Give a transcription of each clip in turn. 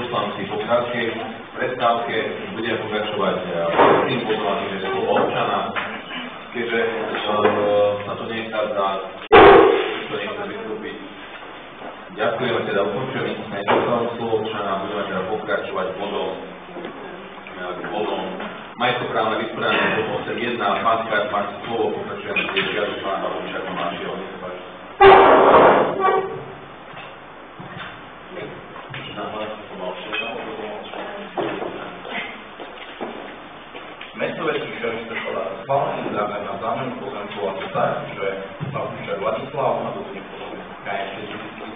poslanci, po krátkej prestávke budeme pokračovať tým pozvaním slovo občana, keďže sa to nechádza, kto nechce vystúpiť. Ďakujeme teda ukončení slovo občana, budeme teda pokračovať bodom majstroprávne vysporiadanie bod 8.1, pán slovo, pokračujeme s žiadu pána Vlčaka Máčieho. Mestové číšťavište sa schválený zámer na zámenu pozemkov a tak, že sa Vlčak Vladislav na dosť pozemku KM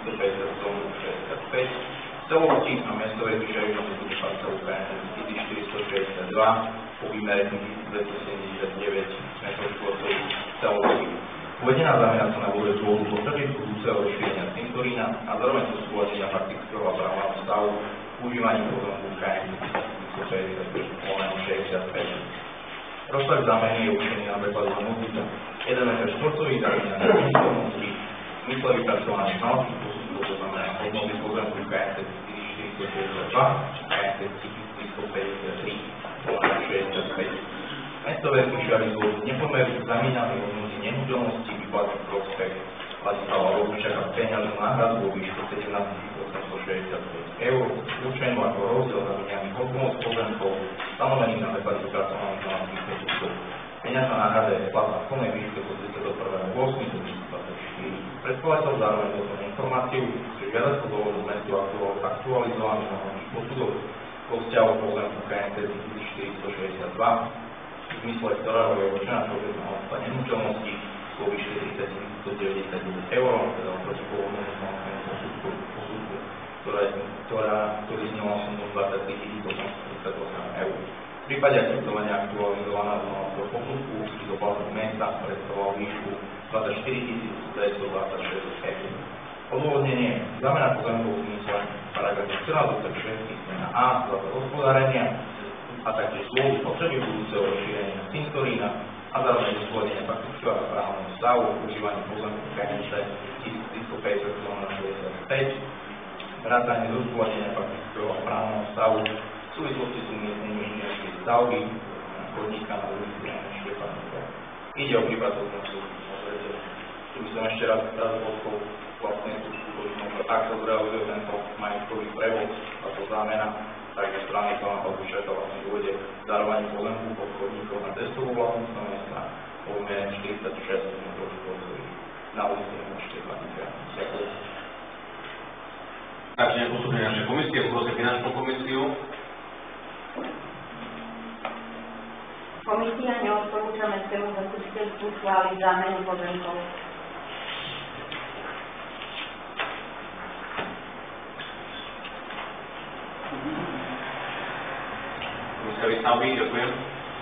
4165 v celosti na mestové číšťavište bude parcelu KM 4462 po výmere 1279 m2 celosti. Uvedená zámena sa navoduje z dôvodu potreby budúceho rozšírenia cintorína a zároveň zo súhlasenia faktického a právneho stavu užívaním pozemku KM 4465. Rozsah zámeny je určený na prekladu hmotnica 1 m štvorcový zároveň na výslovnosti v mysle vypracovaných znalostných posudkov, to znamená hodnoty pozemku KM 4462 či KM 4365. Mestové číšťavy sú nepomeru zamieňanej hodnoty nehnuteľnosti vyplaty v prospech Vladislava Vlčaka peňažnú náhradu vo výške 17 865 eur, určenú ako rozdiel zamieňaných hodnôt pozemkov stanovených na základe vypracovaných znalostných posudkov. Peňažná náhrada je platná v plnej výške do 31.8.2024. Predkladateľ zároveň doplní informáciu, že žiadateľ z dôvodu mestu aktualizovaný hodnotný posudok vo vzťahu pozemku KM 4462 v zmysle ktorého je určená človečná hodnota nehnuteľnosti vo výške 30 199 eur, teda oproti pôvodnému znalostnému posudku, ktorý znel sumu 23 838 eur. V prípade akceptovania aktualizovaného znalostného posudku by doplatok mesta predstavoval výšku 24 926 eur. Odôvodnenie zámena pozemkov v zmysle paragrafu 14 písmena A za hospodárenia a taktiež dôvod potreby budúceho rozšírenia cintorína a zároveň zosúladenia faktického a právneho stavu užívania pozemku KM 4365 vrátane zosúladenia faktického a právneho stavu v súvislosti s umiestnením inžinierskej stavby chodníka na ulici Jana Štefánika. Ide o prípad hodnotu. Tu by som ešte raz potkol vlastne tú skutočnosť, že ak sa zrealizuje tento majetkový prevod a to zámena, takže strany pána Vlčaka vlastne dôjde k darovaniu pozemku pod chodníkom na testovú vlastnosť mesta o výmere 46 m2 na ulici Jana Štefánika. Ďakujem. Takže nepostupne naše komisie, poprosím finančnú komisiu. Komisia neodporúča mestskému zastupiteľstvu schváliť zámenu pozemkov. Komisia výstavby, ďakujem.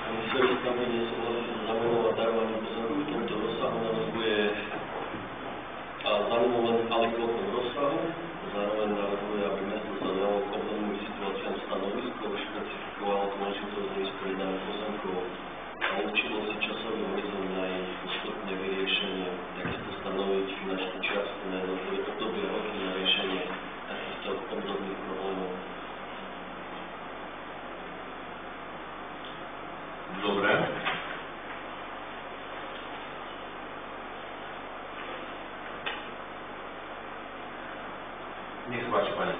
Komisia výstavby nesúhlasí so zámenou a darovaním pozemku v tomto rozsahu navrhuje zámenu len v adekvátnom rozsahu. Zároveň navrhuje, aby mesto sa dalo k obdobným situáciám stanovisko, špecifikovalo dôležité zmyslu vydaných pozemkov a určilo si časový horizont na ich postupné vyriešenie, takisto stanoviť finančnú čiastku na jednotlivé obdobie roky na riešenie takýchto obdobných problémov. Dobre. Nech sa páči, pani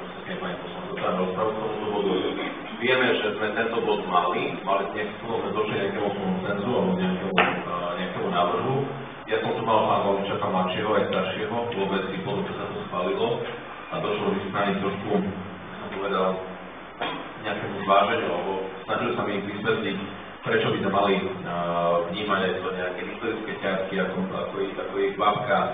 poslankyňa, tá rozprávu k tomuto bodu. Vieme, že sme tento bod mali sme došli nejakému konsenzu alebo nejakému návrhu. Ja som tu mal pána Vlčaka mladšieho aj staršieho, vôbec si potom, čo sa to schválilo a došlo z strany trošku, som povedal, nejakému zváženiu, alebo snažili sa mi vysvetliť, prečo by sme mali vnímať aj to nejaké historické ťažky, ako ich babka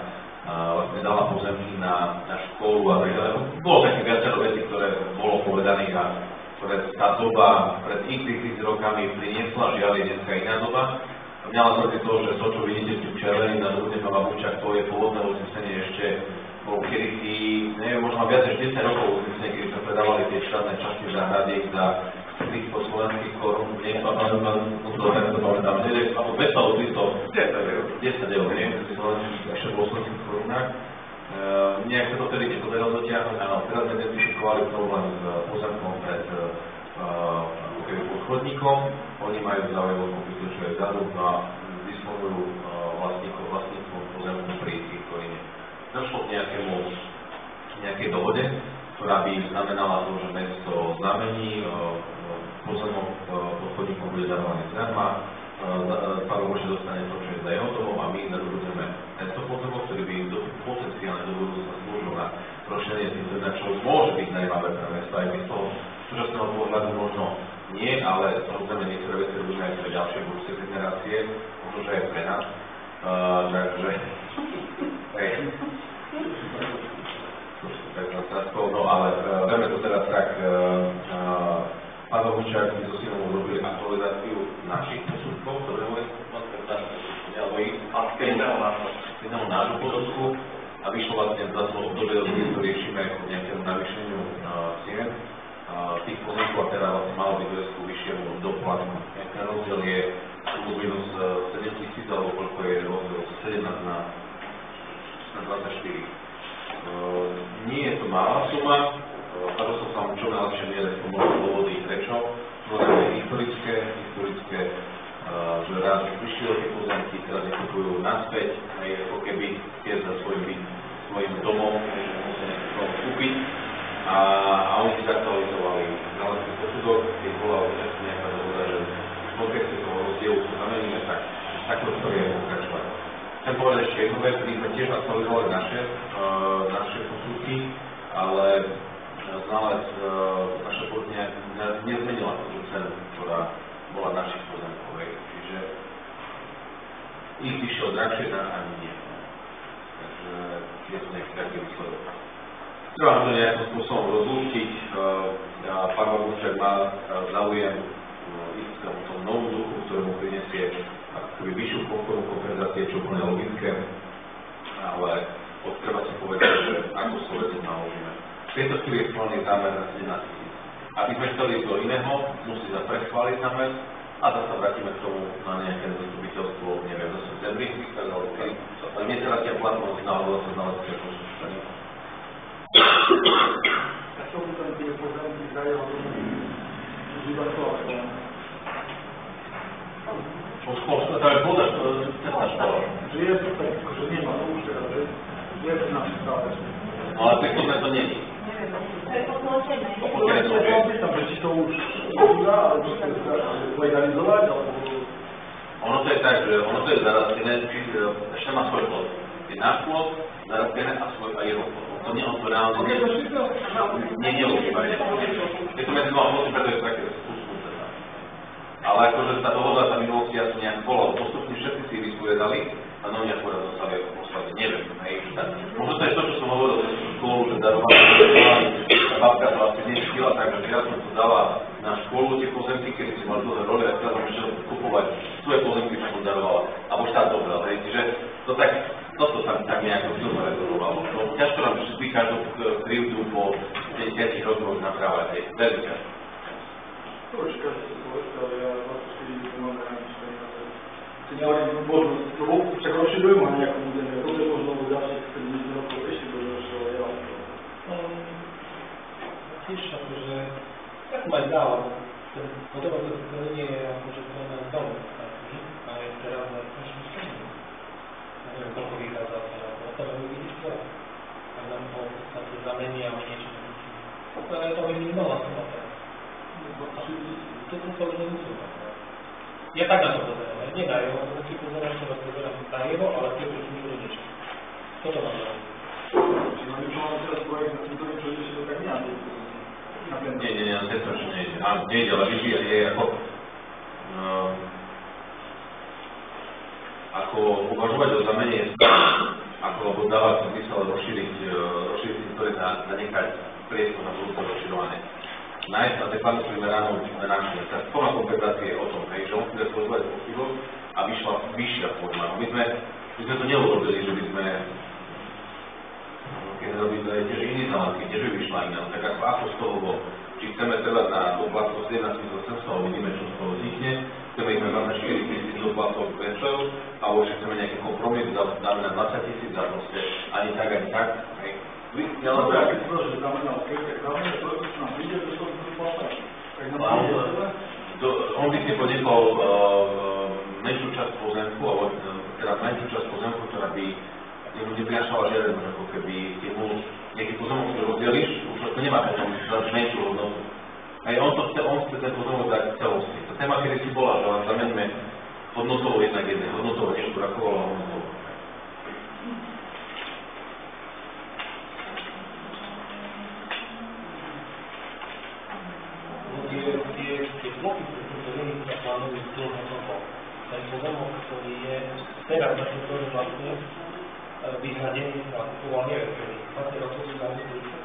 vlastne dala pozemky na školu a tak ďalej. Bolo také viacero veci, ktoré bolo povedaných a ktoré tá doba pred x rokami priniesla, žiaľ je dneska iná doba. Mňala sa to, že to, čo vidíte tu červený na Dúdne Pavla Vlčak, to je pôvodné uznesenie ešte bolo kedysi, neviem, možno viac než 10 rokov uznesenie, kedy sa predávali tie štátne časti záhrady za 300 slovenských korún, nie, to pamätám, alebo 200 alebo 300, 10 eur, nie, to si slovenských ešte bolo slovenských korunách. nejak sa to tedy nepodarilo dotiahnuť, áno, teraz sme identifikovali problém s pozemkom pred chodníkom, oni majú záujem o kúpiť čo je vzadu a disponujú vlastníctvom pozemku pri Koríne. Došlo k nejakej dohode, ktorá by znamenala to, že mesto znamení, pozemok pod chodníkom bude darovaný zdarma, pán Bože dostane to, čo je za jeho domov a my nadobudeme tento pozemok, ktorý by potenciálne do budúcna slúžil na rozšírenie týchto čo môže byť zaujímavé pre mesto, aj z toho súčasného pohľadu možno nie, ale samozrejme niektoré veci robíme aj pre ďalšie budúce generácie, možno, že aj pre nás. Takže no ale vieme to teraz tak, pán Bohučák my so synom urobili aktualizáciu našich posudkov, ktoré boli alebo ich spýtaného nášho posudku a vyšlo vlastne za to obdobie, ktoré riešime k nejakému navýšeniu cien tých pozemkov a teda vlastne malo byť dojsť k vyššiemu doplatku. Ten rozdiel je plus minus 7 000 alebo koľko je rozdiel 17 na 24. Nie je to malá suma, snažil som sa čo najlepšie mierať pomôcť dôvody prečo. Samozrejme historické, že raz prišli o tie pozemky, teraz ich kupujú naspäť, aj ako keby tie za svojim domom, musia niekto kúpiť. A oni si zaktualizovali znalecký posudok, keď bola nejaká dohoda, že v kontexte toho rozdielu sa zameníme, tak takto to je pokračovať. Chcem povedať ešte jednu vec, my sme tiež aktualizovali naše posudky, ale znalec naša podňa nezmenila tú cenu, ktorá bola našich pozemkov. Čiže ich vyšiel drahšie ani nie. Takže je to nejaký taký výsledok. Treba to nejakým spôsobom rozlúštiť. Pán Bohučák má záujem ísť k tomu novú duchu, ktorému prinesie akoby vyššiu podporu kompenzácie, čo úplne logické, ale treba si povedať, že ako sa veci naložíme. V tejto chvíli je schválený zámer na 17 000. Aby sme chceli do iného, musí sa preschváliť zámer a zase vrátime k tomu na nejaké zastupiteľstvo, neviem, do septembri, ale netratia platnosť na odvolať znalecké posúčanie. A čo by tam tie pozemky dajú iba to ako? To je voda, cesta škola. Že je to tak, že nemá, no už teda, že je to naše stále. No ale pekné to nie je. To je potločené. Tam, že či to už dá, alebo to legalizovať, alebo... Ono to je tak, že ono to je zarastené, ešte má svoj plod. Je náš plod, zarastené a jeho plod. To nie on to reálne nie užívajú. Je to medzi dvoma plodmi, preto je to také skúsnuté. Ale akože tá dohoda sa minulosti asi nejak bola, postupne všetci si vysporiadali a nový akurát dostali ako poslade, neviem, hej, možno to je to, čo som hovoril z školu, že darovali, tá babka to asi nechystila tak, že ja som to dala na školu tie pozemky, kedy si mal dlhé roli a chcel som ešte kupovať svoje pozemky, čo som darovala, alebo štát dobral, hej, čiže to tak, toto sa tak nejako silno rezonovalo. No, ťažko nám všetci každú krivdu po 5 rokoch naprávať, hej, veľmi ťažko. To už každý si povedal, ale ja vlastne si mám rádička. Si nehovorím možnosť, lebo však rozširujem ho na nejakom území, to je možno v ďalších 70 rokov ešte bude rozširovať, ja. Tiež akože, ja to mať dál, potom to nie je akože to len dom, a je teraz na našom stranu. Neviem, koľko vychádza, o tom vidíš to, a nám ho v podstate zamenia o niečo. Ale je to minimálna suma teraz. Toto sa už nemusí opakovať. Ja tak na to pozerám, aj nedajú, ale si pozerám, čo vás pozerám na jeho, ale tie už mi rodičia. Toto mám rád. Čiže máme čo máme teraz projekt na týmto niečo, že to tak nejde. Nie, na tento ešte nejde. Nejde, ale vyžíja je ako uvažovať o zamene ako dávať zmysel rozšíriť ktoré zanechať priestor na budúce rozširovanie. Nájsť na deklarnú primeranou našli. Tá forma kompenzácie je o tom, hej, že on chce spôsobovať pochybnosť a vyšla vyššia forma. My sme to neurobili, že by sme keď robili tiež iný znalecký, tiež by vyšla iná. Tak ako z toho bolo, či chceme trvať na doplatok 17 800 a uvidíme, čo z toho vznikne, chceme ich na 24 000 doplatok 500, alebo že chceme nejaký kompromis, dáme na 20 000 a proste a ani tak, hej. Ja len ja keď som že znamená keď znamená to, čo nám príde, to som tu poslal. On by si podnikol menšiu časť pozemku, alebo teda menšiu časť pozemku, ktorá by jemu neprinášala žiaden, ako keby jemu nejaký pozemok si rozdeliš, už to nemá potom zase menšiu hodnotu. Hej, on chce ten pozemok dať celosti. Tá téma, kedy si bola, že len zameníme hodnotovo jednak jedné, hodnotovo niečo brakovalo hodnotovo. Tie bloky, ktoré sa plánujú z toho rokov, ten pozemok, ktorý je teraz na tom ktorý vlastne vyhradený na kupovanie, ktorý 20 rokov sú tam zúčať.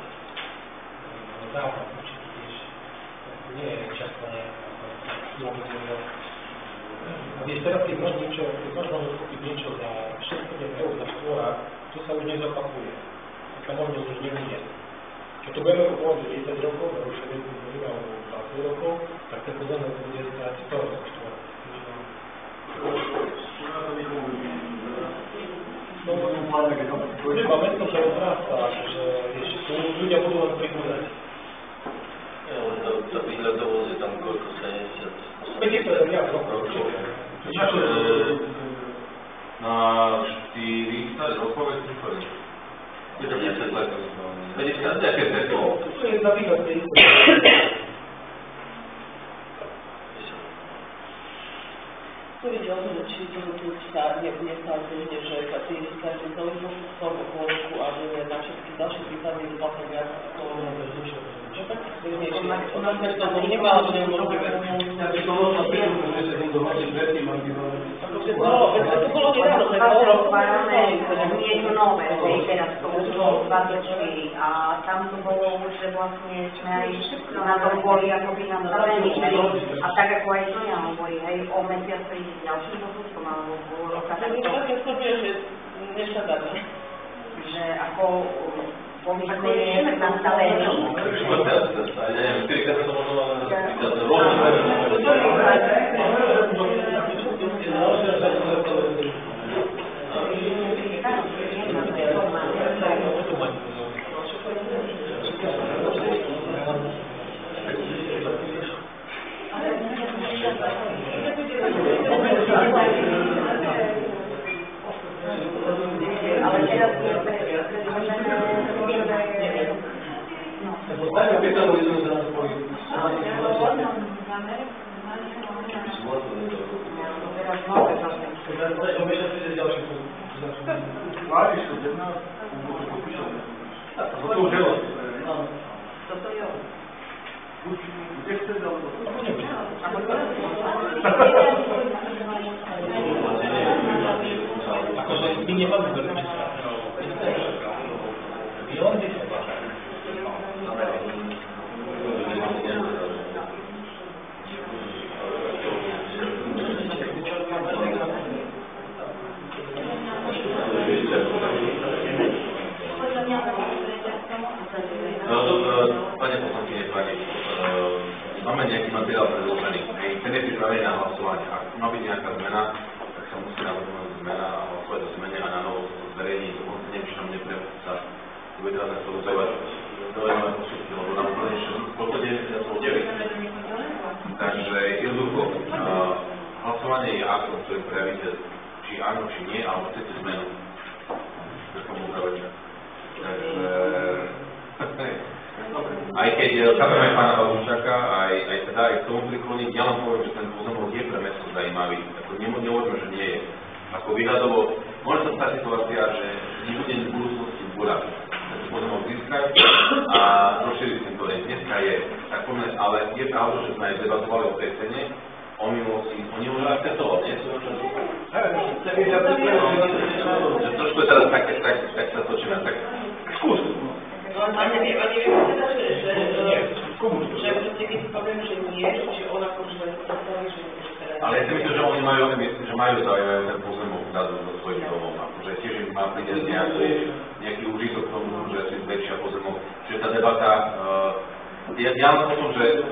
Dávno, určite tiež nie je často vôbec nevedel. A vieš, teraz keď máš možno kúpiť niečo za 600 eur za štvora, to sa už nezopakuje. Taká možnosť už nebude. Keď to budeme kupovať 10 rokov, alebo 60 alebo 20 rokov, tak ten pozemok bude stáť 100 eur za štvora. Treba mesto sa odrastá, že ľudia budú len pribúdať. Tá výhľadovosť je tam koľko? 70? 50 viac rokov. Na 40 rokov je príklad. 50 let. 50 nejaké teklo. To je napríklad 50. To ide o to, že či tu sa nestáva bežne, že si každý zaujímavý spôsob okoložku a že na všetky ďalšie prípady je vlastne viac toho bežnejšie. Čo tak bežnejšie? To nám to nemá, alebo nemôžeme. Ja by to bolo na príkladu, že sa tým dohodli predtým, aby to bolo nedávno, to bolo niečo nové, teraz to už bolo 24 a tam to bolo už, že vlastne sme aj na to boli akoby nastavení, a tak ako aj to ja hovorí, hej, o mesiac príde ďalším pozúčkom, alebo pol roka. Tak to také skôr, že neštandardné. Že ako boli sme ešte nastavení. Neviem, 4-krát to možno Ale teraz Váriš to 11, môže popíšať. To už je toto je on. Kde chceš, alebo Akože my nemáme veľmi my on by sa Pane poslankyne, máme nejaký materiál predložený. Ten je pripravený na hlasovanie. Ak má byť nejaká zmena, tak sa musí navrhnúť zmena a hlasovať o zmene a na novo zverejniť. Dokonca neviem, či nám sa bude teraz aktualizovať nové posudky, lebo nám úplne koľko 9. Takže jednoducho, hlasovanie je aktom, ktorý prejavíte, či áno, či nie, alebo chcete zmenu. Takže aj keď chápeme aj pána Balúšaka, aj teda aj k tomu prikloniť, ja len poviem, že ten pozemok je pre mesto zaujímavý. Ako nehovoríme, že nie je. Ako výhľadovo, môže sa stať situácia, že nebude v budúcnosti búra. Takže pozemok získať a rozšíriť ten to dneska je. Tak poďme, ale je pravda, že sme aj debatovali o tej cene, o milosti, oni už akceptovali, nie sú čo? Trošku je teraz tak sa točíme, tak skús. A neviem teda, že proste keď poviem, že nie, či ona akože predstaví, že teraz... Ale ja si myslím, že oni majú záujem ten pozemok dať do svojich domov. Akože tiež im má príde nejaký užitok k tomu, že si zväčšia pozemok. Čiže tá debata... Ja len o tom, že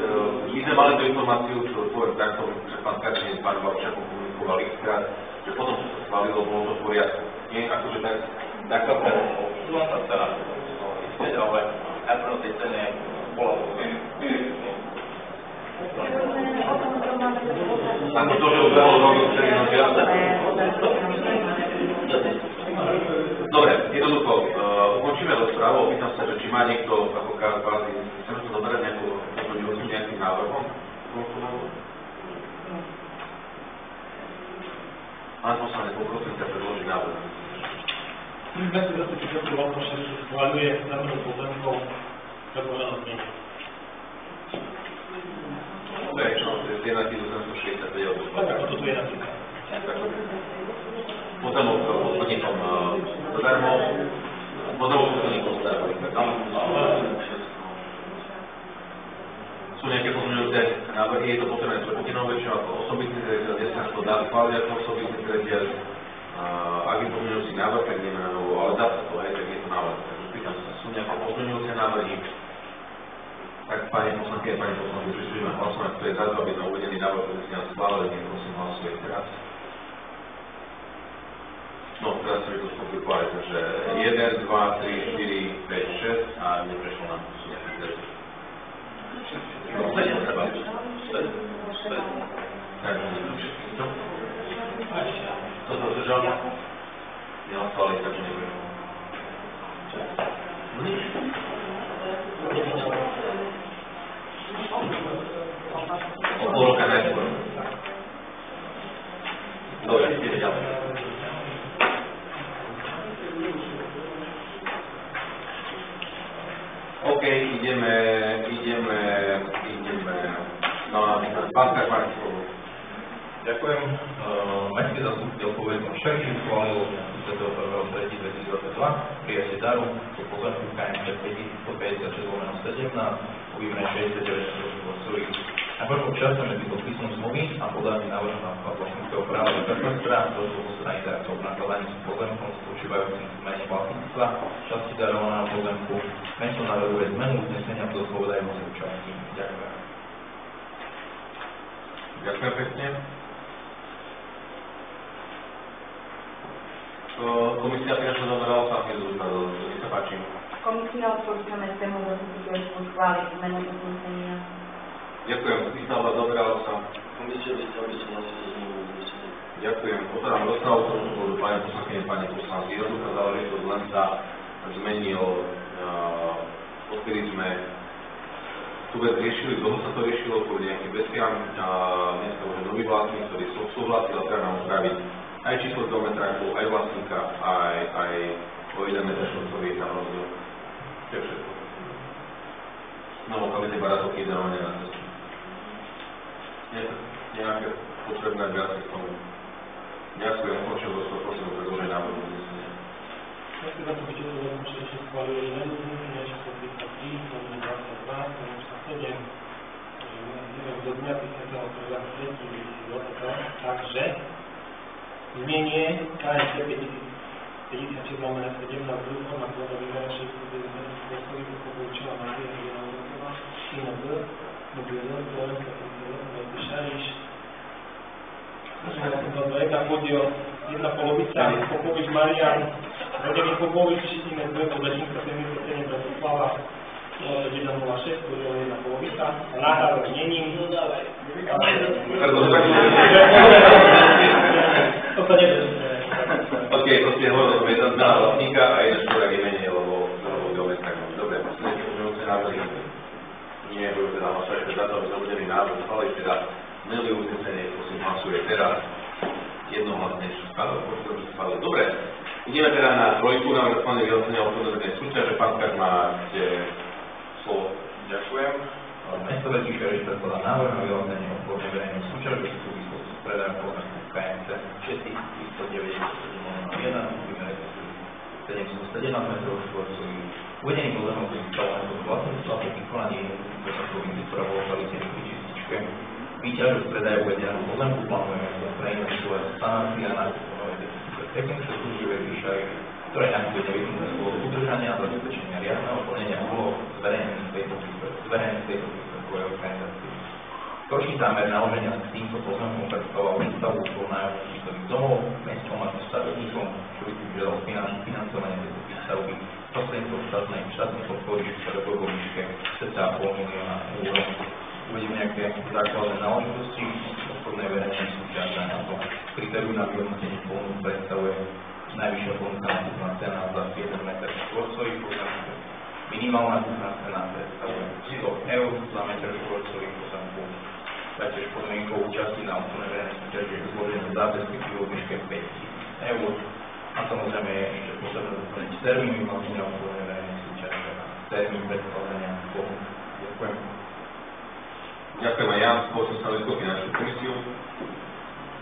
my sme mali tú informáciu, čo poviem takto, že pán Kačín, pán Balčák komunikoval x-krát, že potom sa schválilo, bolo to v poriadku. Nie, akože tak Tak to tu vám sa cena vysieť, ale najprv tej cene bola Ako to, že už bolo robiť převinutia? Dobre, jednoducho, ukončíme rozprávu, opýtam sa, že či má niekto ako kvázi, chceme to zoberať nejakým návrhom? Pán poslanec, poprosím ťa predložiť návrh. Mesto zastupiteľstvo Valkoše schváľuje zámenu pozemkov predloženom znení. To je čo? To je 1 865 €. Tak, toto tu je napríklad. Pozemok podnikom zadarmo, pozemok podnikom zadarmo. Sú nejaké pozmeňujúce návrhy, je to potrebné preputinou väčšinou ako osobitný riaditeľ, dnes sa to dá schváliť ako osobitný riaditeľ. Ak je pozmeňujúci návrh, tak ideme na novo, ale dá sa to, hej, tak je to návrh. Takže pýtam sa, sú nejaké pozmeňujúce návrhy? Tak pani poslanky a pani poslanky, pristúpime hlasovať, kto je za to, aby na uvedený návrh pozícia schválili, prosím hlasuje teraz. No, teraz sa mi to skomplikuje, takže 1, 2, 3, 4, 5, 6 a neprešlo nám sú nejaké zrejte. Späť treba. Späť. Tak, všetky to? To sa zdržal? Nehlasovali, takže neprešlo. O pol roka najskôr. Dobre, ideme ďalej. OK, ideme na pán Karpáč. Ďakujem. Mestské zastupiteľstvo Veľkom Šerčín schválilo 31.3.2022 prijatie daru do pozemku KMP 5156/17 o výmene 69 Na prvom čase medzi podpisom zmluvy a podaním návrhu na vklad vlastníckeho práva do katastra došlo zo strany darcov k nakladaniu s pozemkom spočívajúcim v mene vlastníctva časti darovaného pozemku. Mesto navrhuje zmenu uznesenia do zhovodajúcej účasti. Ďakujem. Ďakujem pekne. Komisia finančného dozoru sa nech sa páči. Komisia odporúča mestskému zastupiteľstvu schváliť zmenu uznesenia. Ďakujem. Písal vás, zaoberala sa. Komisia by chcela, aby som hlasila za znovu uznesenie. Ďakujem. Otváram rozprávu, ktorú budú pani poslankyne, pani poslanci. Jednoduchá záležitosť, len sa zmenil, odkedy sme tú vec riešili, dlho sa to riešilo kvôli nejakým veciam. Dneska už je nový vlastník, ktorý súhlasil a treba nám upraviť aj číslo kilometráku, aj vlastníka, aj o 1 metr štvorcový je tam rozdiel. To je všetko. Na lokalite Baratovky darovania na cestu. Nejaké potrebné viac k tomu. Ďakujem, ukončil rozpor, prosím o predloženie návrhu uznesenia. Mestské zastupiteľstvo Veľkom Šerčín schváľuje zmenu uznesenia číslo 33/22/7 do dňa 31.3.2022, takže znenie KMP 56/17 druhom na pôda výmena 69 spôsobí poporučila Mária Helena Uroková, INB, Mobilizor, Slovenská Veľký Šariš. Jedna podiel, jedna polovica, Popovič Marian, Rodený Popovič, INB, Podlačínska 77 Bratislava, 106, podiel jedna polovica, náhrada znením. To sa nebude. OK, proste hovoril som jedna zná vlastníka a jeden človek je menej, lebo geometrák. Dobre, posledný pozmeňujúce návrhy. Nie, budú teda hlasovať za to, aby zabudený návrh schváliť teda zmenili uznesenie, prosím, hlasuje teraz jednohlasne schváliť. Dobre, ideme teda na trojku, návrh schválenia vyhlásenia obchodnej súťaže. Pán Kar, máte slovo. Ďakujem. Mesto Veľký Šeriš predkladá návrh na vyhlásenie obchodnej verejnej súťaže v súvislosti s predajom pozemku KMC 6197/01 výmere 717 m². Uvedený pozemok je získavaný pod vlastníctva po vykonaní pozemkových výprav v lokalite Čističke. Výťaž z predaja uvedeného pozemku plánujeme za preinvestovať sanácia a nákup novej technické služby výšaj, ktoré nakupuje nevyhnutné z dôvodu udržania a zabezpečenia riadneho plnenia úloh zverejnených tejto príspevkovej organizácie. Ročný zámer naloženia s týmto pozemkom predstavoval výstavu nájomných bytových domov, mestom ako stavebníkom, čo by si vyžadal financovanie tejto výstavby prostredníctvom štátnej podpory vo výške cca 500 000 eur. Uvediem nejaké základné náležitosti obchodnej verejnej súťaže na to. Kritérium na vyhodnotenie ponúk predstavuje najvyššia ponuka na cena za 1 m2 pozemku. Minimálna kúpna cena predstavuje 100 eur za meter štvorcový pozemku. Taktiež podmienkou účasti na obchodnej verejnej súťaži je zložené záväzky vo výške 5 000 eur. A samozrejme je ešte potrebné doplniť termín vyhlásenia obchodnej verejnej súťaže a termín predkladania ponúk. Ďakujem. Ďakujem aj ja. Poďme stanovisko finančnú komisiu.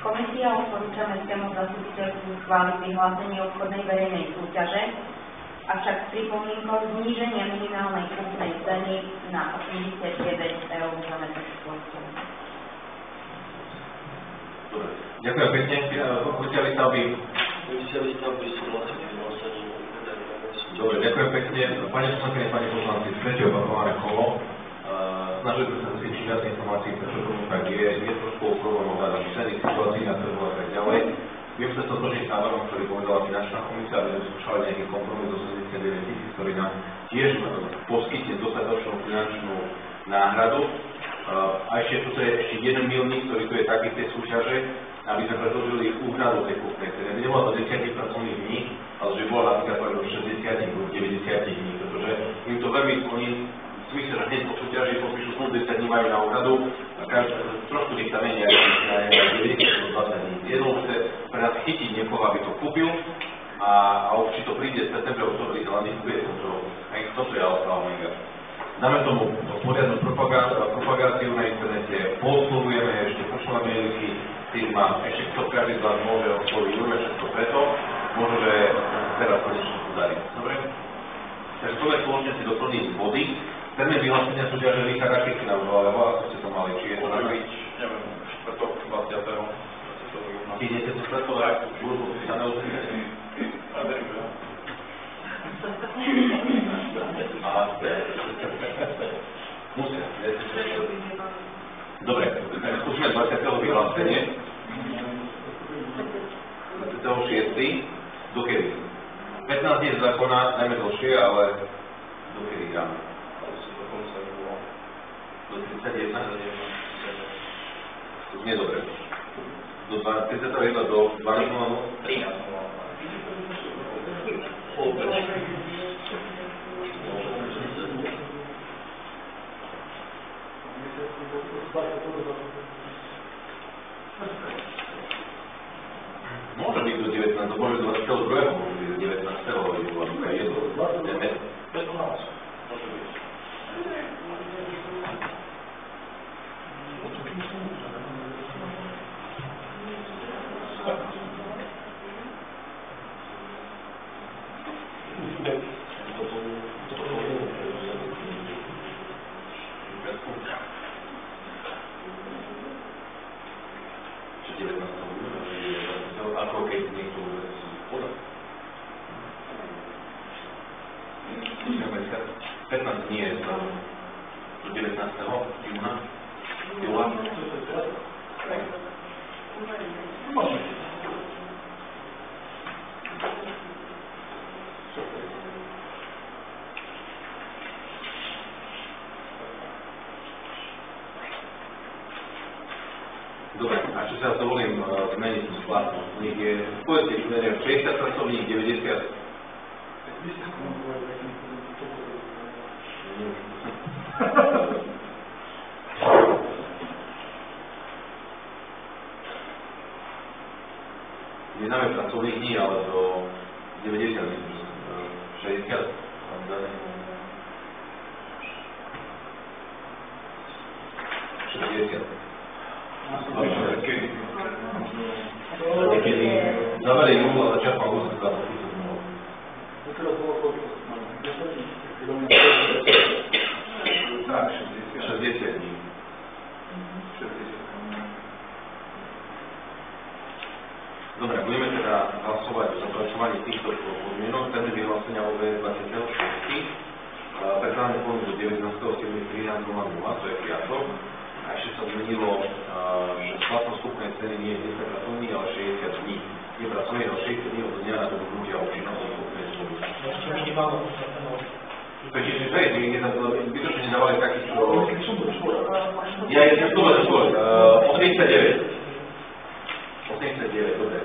Komisia odporúča mestskému zastupiteľstvu schváliť vyhlásenie obchodnej verejnej súťaže, avšak s pripomínkou zníženia minimálnej kúpnej ceny na 89 eur za meter štvorcový. Dobre. Ďakujem pekne. Komisia výstavby. Komisia výstavby súhlasí s vyhlásením obchodnej verejnej súťaže. Dobre, ďakujem pekne. Pani poslankyne, pani poslanci, tretie opakované kolo. Snažili sme sa získať viac informácií, prečo tomu tak je trošku problém ohľadom ceny, situácií na trhu a tak ďalej. Viem sa stotožniť s návrhom, ktorý povedala finančná komisia, aby sme skúšali nejaký kompromis 89 000, ktorý nám tiež poskytne dostatočnú finančnú náhradu. A ešte tu je ešte jeden milník, ktorý tu je taký v tej súťaže, aby sme predložili úhradu tej kúpnej ceny. Aby nebola to 10 pracovných dní, ale že bola napríklad 60 alebo 90 dní, pretože im to veľmi oni v smysle, že hneď po súťaži podpíšu smluvu 10 dní majú na úhradu a trošku nech sa menia aj 90 alebo 20 dní. Je dôležité pre nás chytiť niekoho, aby to kúpil a už či to príde v septembre, oktobri, ale nechuje toto je alfa omega. Dáme tomu poriadnu propagáciu na internete, poslovujeme, ešte pošleme mailky tým a ešte kto každý z vás môže osloviť, urobíme všetko preto, možno, že teraz konečne podarí. Dobre? Takže poďme spoločne si doplniť body. Termín vyhlásenia súťaže Richard, aký si navrhoval, alebo ako ste to mali, či je to Neviem, štvrtok 20. Idete to štvrtovať, budú podpísané uznesenie. A verím, že musia. Dobre, skúsme 20. vyhlásenie. 26. Dokedy? 15 dní z zákona, najmä dlhšie, ale dokedy dáme? Do 31. To znie dobre. Do 31. do 12. 13. Môže byť do 19. Môže do 22. Môže byť do 19. ale je to ako keď niekto podá. 15 dní je do 19. júla. Dobre, a čo sa dovolím zmeniť tú splatnosť? Nech je, povedzte, že neviem, 60 pracovník, 90. Nedáme pracovných dní, ale do 90, 60. 60. Niekedy zavere júl a začiatku augusta za podpísať zmluvu. Tak, 60 dní. Dobre, budeme teda hlasovať o zapracovaní týchto podmienok. Termín vyhlásenia OBS 26. Predkladanie ponúk do 19.7.13.00, to je piatok. A ešte sa zmenilo, že splatnosť kúpnej ceny nie je 10 pracovní, ale 60 dní. Nie pracovní, ale 60 dní od dňa na dobudnutia účinnosti kúpnej zmluvy. Ešte minimálno podstatné. Čiže to je, bytočne nedávali taký, čo... Ja je to skôr, 89. 89, dobre.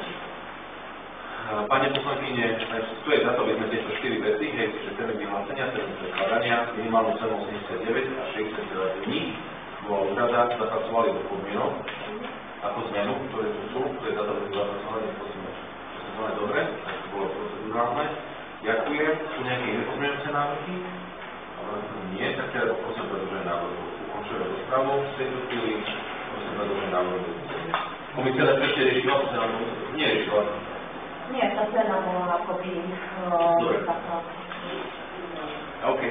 Pane poslankyne, tu je za to, aby sme tieto 4 veci, hej, že termín vyhlásenia, termín predkladania, minimálnu cenu 89 a 60 dní, bolo úrada, zapracovali do podmienok, ako zmenu, ktoré tu sú, to je za to, aby sme zapracovali, posledné dobre, tak to bolo procedurálne. Ďakujem. Sú nejaké iné pozmeňujúce návrhy? Nie, tak teda prosím predĺženie návrhu. Ukončujeme rozpravu. V tejto chvíli prosím predĺženie návrhu. Komisia ešte riešila, to sa nám nie riešila. Nie, tá cena bola akoby... Dobre. OK.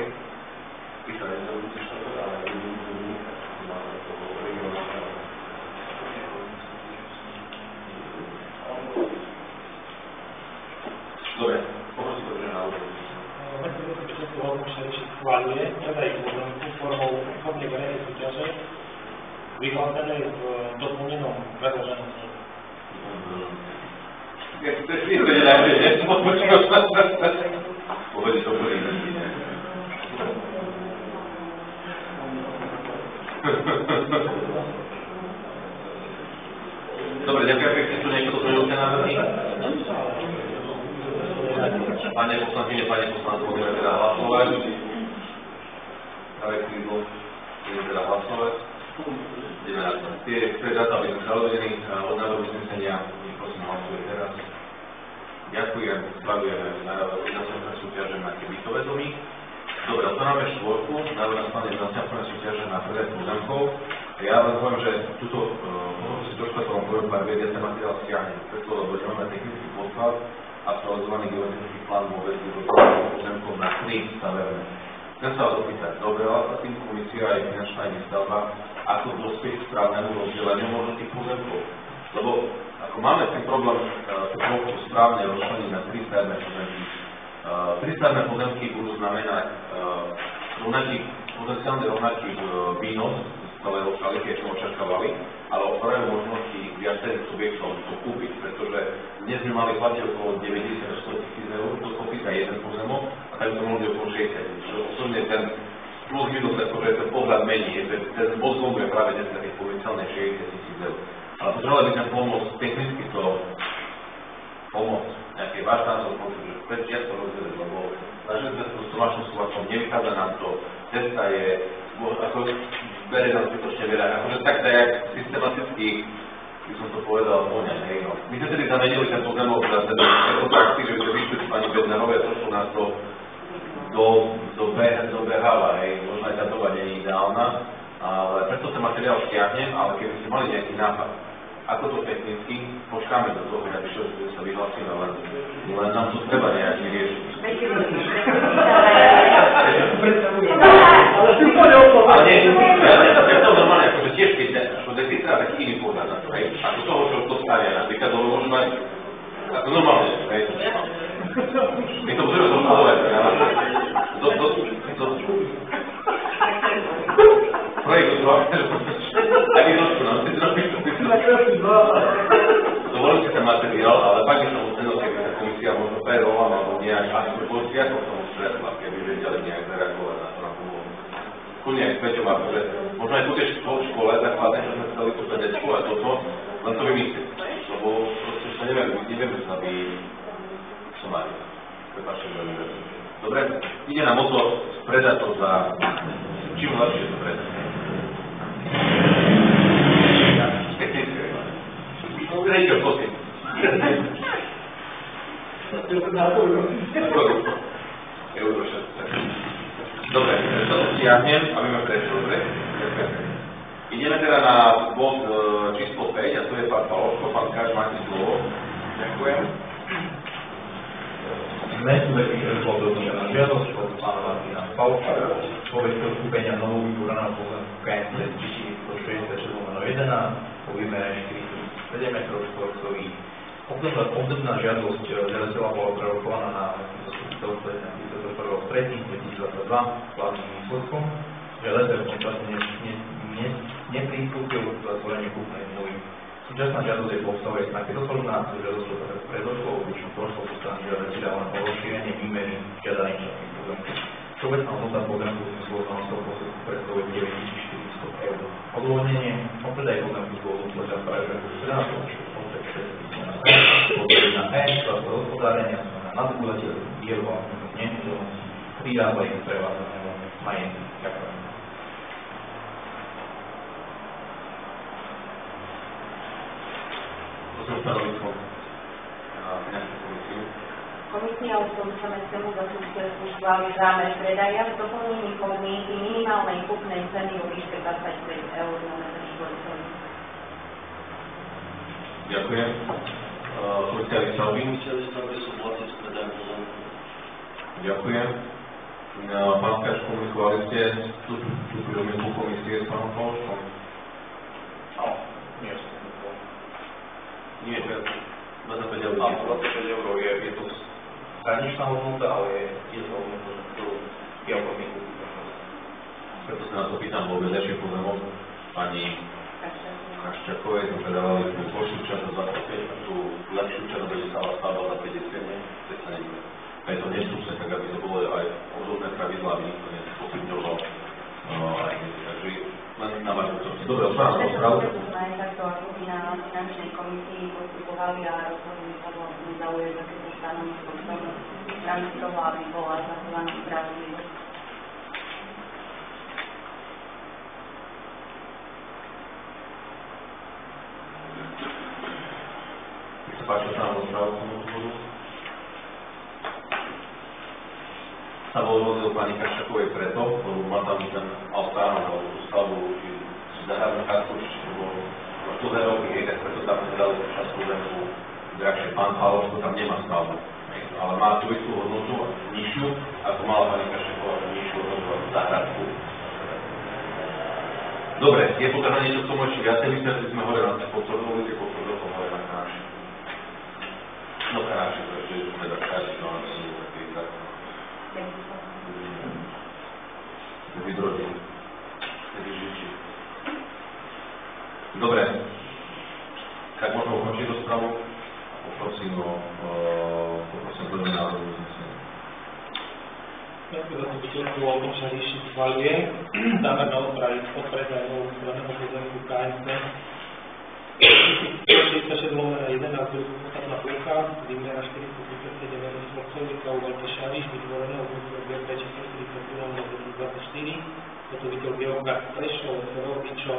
Ty sa nezaujíš to, ale dobre. Poprosím predĺženie návrhu. Schváľuje, predajú pozemku formou obchodnej verejnej súťaže, vyhlásenej v doplnenom predĺženom zmluve. Ja si to ešte nevedel, že povedz to boli. Dobre, ďakujem pekne, sú niekto pozmeňujúce návrhy? Pane poslankyne, pane poslanci, budeme teda hlasovať. Práve krídlo, budeme teda hlasovať. Ideme na to. Tie dáta, aby sme založení od návrhu uznesenia, prosím, hlasuje teraz. Ďakujem, schvaľujeme nastavné súťaže na bytové domy. Dobre, otvoríme štvorku, návrh na schválenie nastavné súťaže na predaj pozemkov. Ja vám poviem, že túto si trošku tomu poviem pár vied, ja sa materiál stiahnem, preto, lebo nemáme technický podklad, aktualizovaný geometrický plán vo väzbu do pozemkov na 3 staverné. Chcem sa vás opýtať, dobrala sa tým komisia aj finančná aj výstavba, ako dospieť k správnemu rozdeleniu možno tých pozemkov. Lebo ako máme ten problém tú správne rozšleniť na 3 stavebné pozemky. 3 stavebné pozemky budú znamenať potenciálne rovnaký výnos z celého šaliky, čo sme očakávali, ale otvárajú možnosti viacerých subjektov to kúpiť, pretože dnes sme mali platiť okolo 90 až 100 tisíc eur, to kopíka jeden pozemok a tak by to mohlo byť okolo 60 tisíc. Čiže osobne ten plus minus, akože ten pohľad mení, ten pozvon je práve dneska tých potenciálne 60 tisíc eur. Ale potrebovali by sme pomôcť technicky to pomôcť, nejaký váš názor, že prečo ja to rozdeliť, lebo snažili sme sa to s Tomášom Slovakom, nevychádza nám to, cesta je, ako berie nám zbytočne veľa, akože tak dajak systematicky, by som to povedal, poňať, hej, no. My sme tedy zamenili ten pozemok za ten ekotakty, že by sme vyšli s pani Bednarové, trošku nás to dobeháva, hej, možno aj tá doba nie je ideálna, ale preto ten materiál stiahnem, ale keby ste mali nejaký nápad, ako to technicky, počkáme do toho, aby sa vyhlasíme, len nám to treba nejaký riešiť. Ale nie, ja to normálne, akože tiež keď treba taký iný pohľad na to, hej, ako toho, čo to stavia, napríklad, lebo môžu mať, ako normálne, hej, my to budeme dopovedať, projekt aj vy trošku nám si zrobiť, dovolím si ten materiál, ale pak by som ocenil, keby tá komisia možno férovala, alebo nejak aspoň postiako k tomu stretla, keby vedeli nejak zareagovať na to na pomoc. Kľudne aj s Peťom, akože možno aj po tej škole základné, že sme chceli to vedecku a toto, len to vymyslieť, lebo proste sa nevieme sa by somári. Prepáčte, veľmi veľmi. Dobre, ide nám o to predať to za čím lepšie to predať. Technické. Rejťo, prosím. Euro 6. Dobre, to stiahnem, aby ma prešli, dobre? Ideme teda na bod číslo 5, a to je pán Paloško. Pán Káč, máte slovo. Ďakujem. Dnes sme vyhodnotili na žiadosť od pána Martina Paloška o veďkou kúpenia novú vytvoreného pozemku KMC 1166/11 po výmere 47 m2. Obdobná žiadosť žiadateľa bola prerokovaná na zastupiteľstve na 31.3.2022 vládnym výsledkom. Žiadateľ v tom čase neprísť Súčasná žiadosť je postavuje snahy rozhodná, žiadosťou predošlo obyčnú prošlo zo strany žiadateľa len o rozšírenie výmery žiadaných časných pozemkov. Všeobecná hodnota pozemku v zmyslu znalostného posledku predstavuje 9400 eur. Odôvodnenie o predaj pozemku z dôvodu podľa paragrafu 17 odsek 6 podľa na časové hospodárenia na nadobúdateľ dielu a nehnuteľnosti pridáva ich prevádzaného majetku. Ďakujem. Prosím stanovisko na finančnú komisiu. Komisia odporúča mestskému zastupiteľstvu schváliť zámer predaja s doplnením podmienky minimálnej kúpnej ceny vo výške 25 eur na metr štvorcový. Ďakujem. Komisia výstavby. Komisia výstavby súhlasiť s predajom pozemku. Ďakujem. Pán Skáč, komunikovali ste tú pripomienku komisie s pánom Paloškom? Áno, nie som. Nie, 25 eur. Áno, 25 eur je to hraničná hodnota, ale je to hodnota, ktorú ja podmienku. Preto sa na to pýtam, bol vedľajší pozemok pani Kaščakovej, sme predávali tú horšiu časť za 25 a tú lepšiu časť, kde sa stavba za 50, to sa nebude. A je to nestúpne, tak aby to bolo aj obdobné pravidlá, aby nikto nespochybňoval aj dnes. Takže len na vašu účasť. Dobre, otváram rozprávu. Sme takto ako by na finančnej komisii postupovali a rozhodli sa vlastne zaujať takéto stanovisko v tom rámci toho, aby bola zachovaná spravodlivosť. Nech sa páči, otváram rozprávu k tomuto bodu. Sa odvolil pani Kaščakovej preto, lebo má tam ten altár alebo tú stavbu, či zahrádnu chatu, lebo dlhé roky, tak preto tam nedali čas pozemku drahšie. Pán Paloško tam nemá stavbu, ale má tú istú hodnotu, nižšiu, ako mala pani Kaščaková, nižšiu hodnotu ako záhradku. Dobre, je potrebné niečo k tomu ešte viacej vysvetliť, sme hore na ulici Potvrdovkom, hore na Kanáši. No Kanáši, to ešte sme tak káži, no ale to nie je taký tak. Vydrodil. Dobre. Tak môžeme ukončiť rozpravu. Poprosím prvý návrh uznesenia. Mestské zastupiteľstvo Olomouca rieši schvaľuje zámer na opraviť odpredaj novú straného pozemku KNC 166/11 podstatná plocha, výmera 437 štvorcových u Veľkej Šariš, vytvoreného v BP číslo 47/2024. Je to výťov Georga Prešov, SRO, Pičo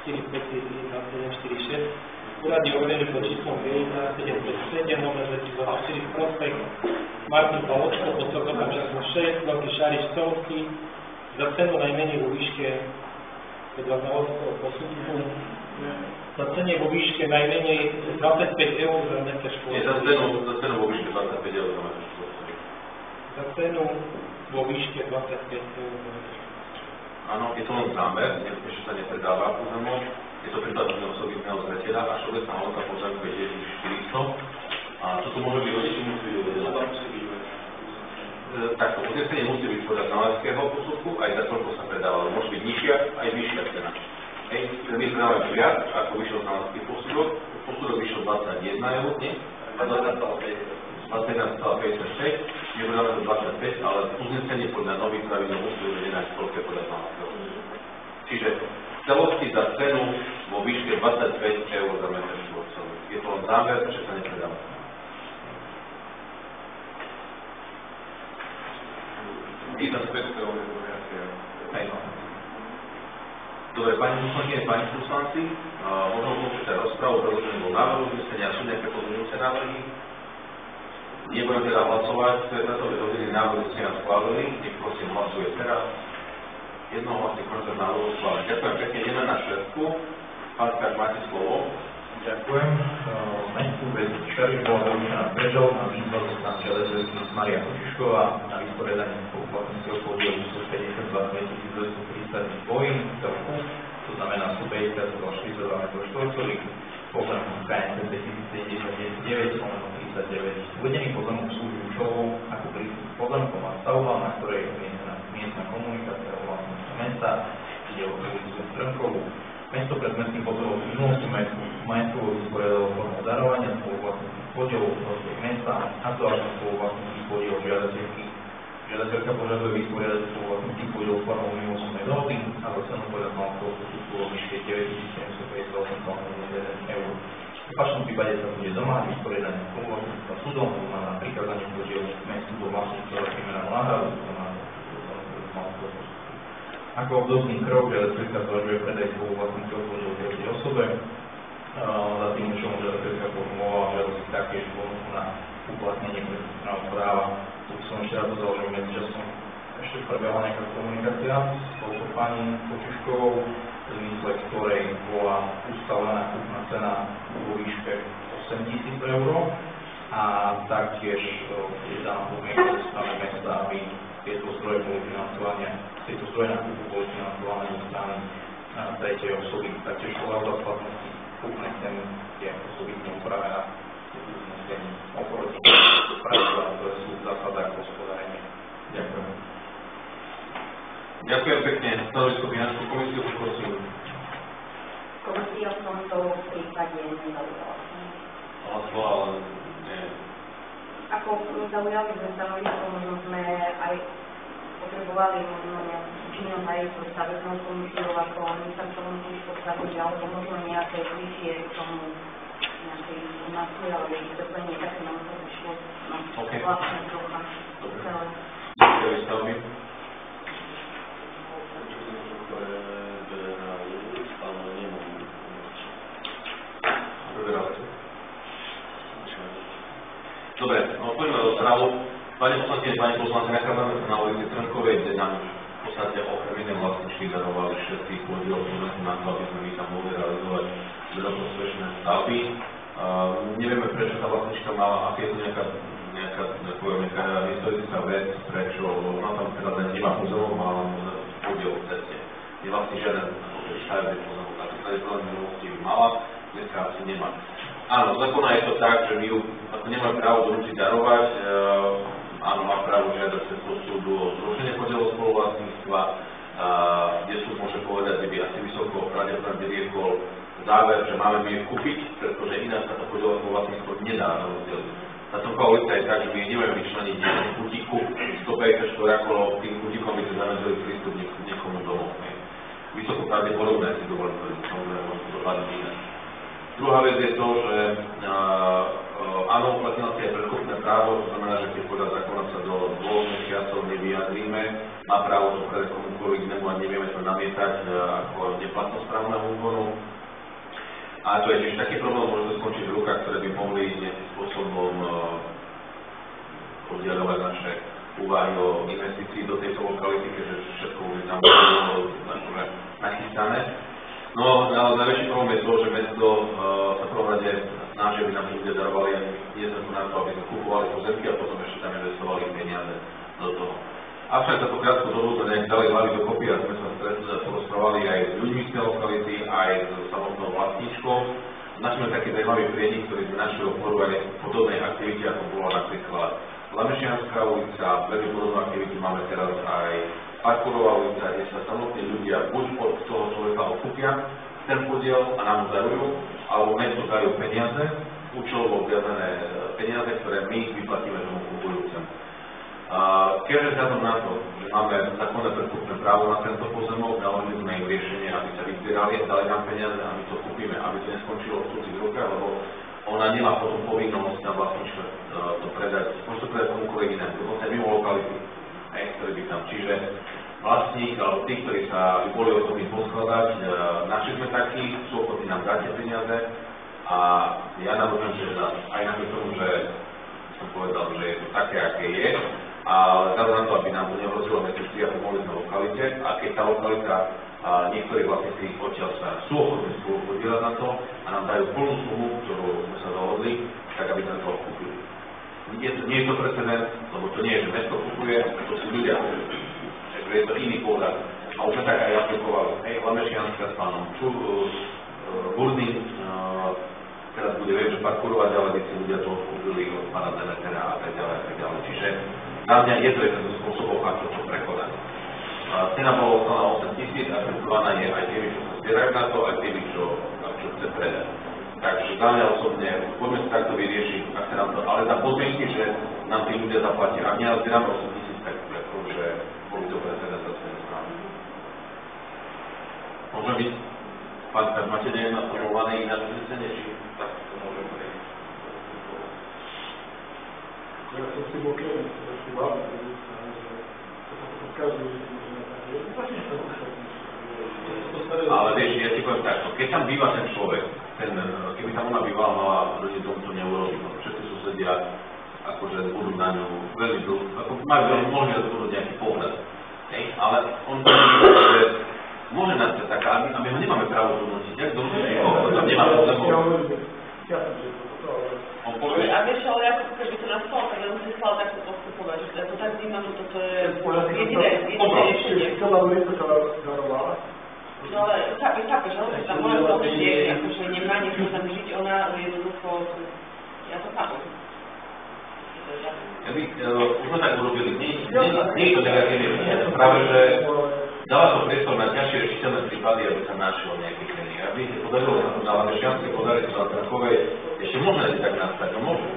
4512746. Úrad je uvedený pod číslom 757, номер 224 prospekt Martin Paločko, pod celkovým číslom 6, Veľký Šariš Solky, za cenu najmenej vo výške podľa znalostného posudku. Za cene vo výške najmenej 25 eur za metr štvorcový. Nie, za cenu vo výške 25 eur za metr štvorcový. Za cenu vo výške 25 eur za metr štvorcový. Áno, je to len zámer, ešte sa nepredáva pozemok, je to prípadne osobitného zreteľa a všeobecná hodnota pozemku je 1400. A čo to môže byť či musí byť uvedené? Takto, uznesenie musí byť podľa znaleckého posudku, aj za toľko sa predáva, ale môže byť nižšia, aj vyššia cena. Hej, my predávame viac, ako vyšiel znalecký posudok, posudok vyšiel 21 eur, nie? 21,56, my predávame do 25, ale uznesenie podľa nových pravidel musí byť uvedené aj toľko podľa znaleckého posudku. Čiže celosti za cenu vo výške 25 eur za metr štvorcový. Je to len záver, že sa nepredáva. I za 5 eur je to nejaké. Hej, no. Dobre, pani poslankyne, pani poslanci, možno ukončiť aj rozpravu, predložený bol návrh uznesenia, sú nejaké pozmeňujúce návrhy. Nebudem teda hlasovať, sme to vyhodili návrh uznesenia schválili, nech prosím hlasuje teraz. Jednohlasný konečný návrh schválený. Ďakujem pekne, ideme na štvrtku. Pán Skáč, máte slovo. Ďakujem. Meňku bez Šariš bola zaučená Brežov na výzva zo strany žiadateľky Maria Kočišková na vysporiadanie poplatníckého podielu 152 232 bojín celku, to znamená 150 42 m2, pozemku KNC 2079 39. Uvedený pozemok slúži účelom ako prístup k pozemkom a stavbám, na ktorej je miestna komunikácia o vlastnosti mesta, ide o ulicu Strnkovú. Mesto pred mestským pozemom v minulosti majetkovo vysporiadalo formou darovania spoluvlastníckých podielov prospech mesta, aktuálne spoluvlastníckých podielov žiadateľky. Žiadateľka požaduje vysporiadať spoluvlastníckých podielov formou mimosúdnej dohody a za cenu povedaného postupku vo výške 9 758,1 eur. V opačnom prípade sa bude domáhať vysporiadania spoluvlastníctva súdom, to znamená prikázanie podielu mestu do vlastníctva za primeranú náhradu, to znamená ako obdobný krok, žiadateľka zvažuje predaj spoluvlastníckého podielu tretej osobe. Za tým účelom žiadateľka formulovala žiadosti taktiež ponuku na uplatnenie predkupného práva. Tu som ešte raz dodal, že medzičasom ešte prebehla nejaká komunikácia s touto pani Kočiškovou, v zmysle ktorej bola ustavená kúpna cena vo výške 8 000 eur a taktiež je daná podmienka zo strany mesta, aby tieto zdroje boli financované, tieto zdroje na kúpu boli financované zo strany tretej osoby. Taktiež lehota splatnosti kúpnej ceny je osobitne upravená oproti pravidlám, ktoré sú v zásadách hospodárenia. Ďakujem. Ďakujem pekne. Stanovisko finančnú komisiu, prosím. Komisia v tomto prípade nezaujala. Hlasovala, ale nie. Ako zaujali sme stanovisko, možno sme aj potrebovali možno nejakú činnosť aj so stavebnou komisiou, ako my sa k tomu tiež postaviť, alebo možno nejaké vyššie k tomu nejaké informácie, alebo nejaké doplnenie, tak nám to vyšlo na vlastné trocha. Dobre. Ďakujem stavby. Dobre, poďme do správu. Pani poslankyne, pani poslanci, nachádzame sa na ulici Trnkovej, kde nám v podstate okrem iné vlastničky darovali všetkých podielov na to, aby sme my tam mohli realizovať veľkoprospešné stavby. Nevieme, prečo tá vlastnička mala, aké je to nejaká historická vec, prečo ona tam teraz ani nemá pozemok, má len podiel v ceste. Je vlastne žiaden stavebný pozemok. A keď sa v minulosti mala, dneska asi nemá. Áno, zákona je to tak, že my ju nemáme právo donútiť darovať, áno, má právo žiadať cez súdu o zrušenie podielu spoluvlastníctva, kde súd môže povedať, že by asi vysoko pravdepodobne vyriekol záver, že máme ju kúpiť, pretože ináč sa to podielu spoluvlastníctvo nedá na rozdiel. Tá Trnková ulica je tak, že my nemáme vyčleniť nejakú kutíku, 150 štvorákov, tým kutíkom by sme zamedzili prístup niekomu domov. Vysoko pravdepodobné si dovolím, samozrejme môžeme to dopadnúť iné. Druhá vec je to, že áno, uplatnila si aj predkupné právo, to znamená, že keď podľa zákona sa do 2 mesiacov nevyjadríme, má právo to predať komukoľvek inému a nevieme to namietať ako neplatnosť právneho úkonu. A to je tiež taký problém, môže to skončiť v rukách, ktoré by mohli nejakým spôsobom oddiaľovať naše úvahy o investícii do tejto lokality, keďže všetko už tam bolo nachystané. No, ale najväčší problém je to, že mesto sa v prvom rade snaží, aby nám ľudia darovali a nie sme tu na to, aby sme kupovali pozemky a potom ešte tam investovali peniaze do toho. Avšak za tú krátku dobu sme nejak dali hlavy dokopy a sme sa porozprávali aj s ľuďmi z tej lokality, aj s samotnou vlastníčkou. Našli sme taký zaujímavý prienik, ktorý sme našli o podobnej aktivite, ako bola napríklad Lamešianská ulica, veľmi podobnú aktivitu máme teraz aj Parkorová ulica, kde sa samotní ľudia buď od toho človeka odkúpia ten podiel a nám ho darujú, alebo mesto dajú peniaze, účelovo viazané peniaze, ktoré my vyplatíme tomu kupujúcemu. Keďže vzhľadom na to, že máme zákonné predkupné právo na tento pozemok, navrhli sme im riešenie, aby sa vyzbierali, dali nám peniaze a my to kúpime, aby to neskončilo v cudzích rukách, lebo ona nemá potom povinnosť na vlastníčka to predať, môže to predať komukoľvek inému, dokonca mimo lokality, ktorý by tam. Čiže vlastník, alebo tí, ktorí sa boli ochotní poskladať, našli sme takí, sú ochotní nám dať tie peniaze a ja navrhujem, že aj napriek tomu, že som povedal, že je to také, aké je, ale vzhľadom na to, aby nám to nehrozilo, my si pomohli na lokalite a keď tá lokalita niektorí vlastníci odtiaľ sa sú ochotní spolu podielať na to a nám dajú plnú sumu, ktorú sme sa dohodli, tak aby sme to kúpili. Nie je to precedent, lebo to nie je, že mesto kupuje, to sú ľudia. Takže je to iný pohľad. A už sme tak aj aplikovali. Lamešianska s pánom Burdým, teraz bude vieť, že parkurovať ďalej, keď si ľudia to odkúpili od pána Demetera a tak ďalej, a tak ďalej. Čiže na mňa je to jeden zo spôsobov, ako to prekonať. Cena bola okolo 8 000 a predkovaná je aj tými, čo sa pozerať na to aj tými, čo chce predať. Takže za mňa osobne, poďme si takto vyriešiť, ak sa nám to, ale za podmienky, že nám tí ľudia zaplatia. Ak nenazbierame 8 000, tak akože boli to prezentácie správne. Môže byť, pán Kár, máte neviem naformulované iné uznesenie, či tak to môže byť? Ja som si bol kľúč, to je vážne, že to podkazujú, že začne sa rušať. Ale vieš, ja ti poviem takto, keď tam býva ten človek, keby tam ona bývala, mala ľudí tomu to neurobiť, všetci susedia akože budú na ňu veľmi dlho, ako majú veľmi možnosť budú nejaký pohľad, ale on že môže nastať taká, a my ho nemáme právo donútiť, jak donútiť niekoho, tam nemá problémov. On povie... A vieš, ale ako keby to nastalo, tak ja musím stále takto postupovať, že ja to tak vnímam, že toto je jediné riešenie. No ale chápeš, že tam moja zloženie je, akože nebráni sa tam žiť, ona jednoducho, ja to chápem. Ja by, už sme tak urobili, nie je to negatívne, práve, že dáva to priestor na ťažšie riešiteľné prípady, aby sa našiel nejaký krenie. Aby sa podarilo sa to na Lavešťanskej, podarilo sa na Trnkovej, ešte môže tak nastať, no môže.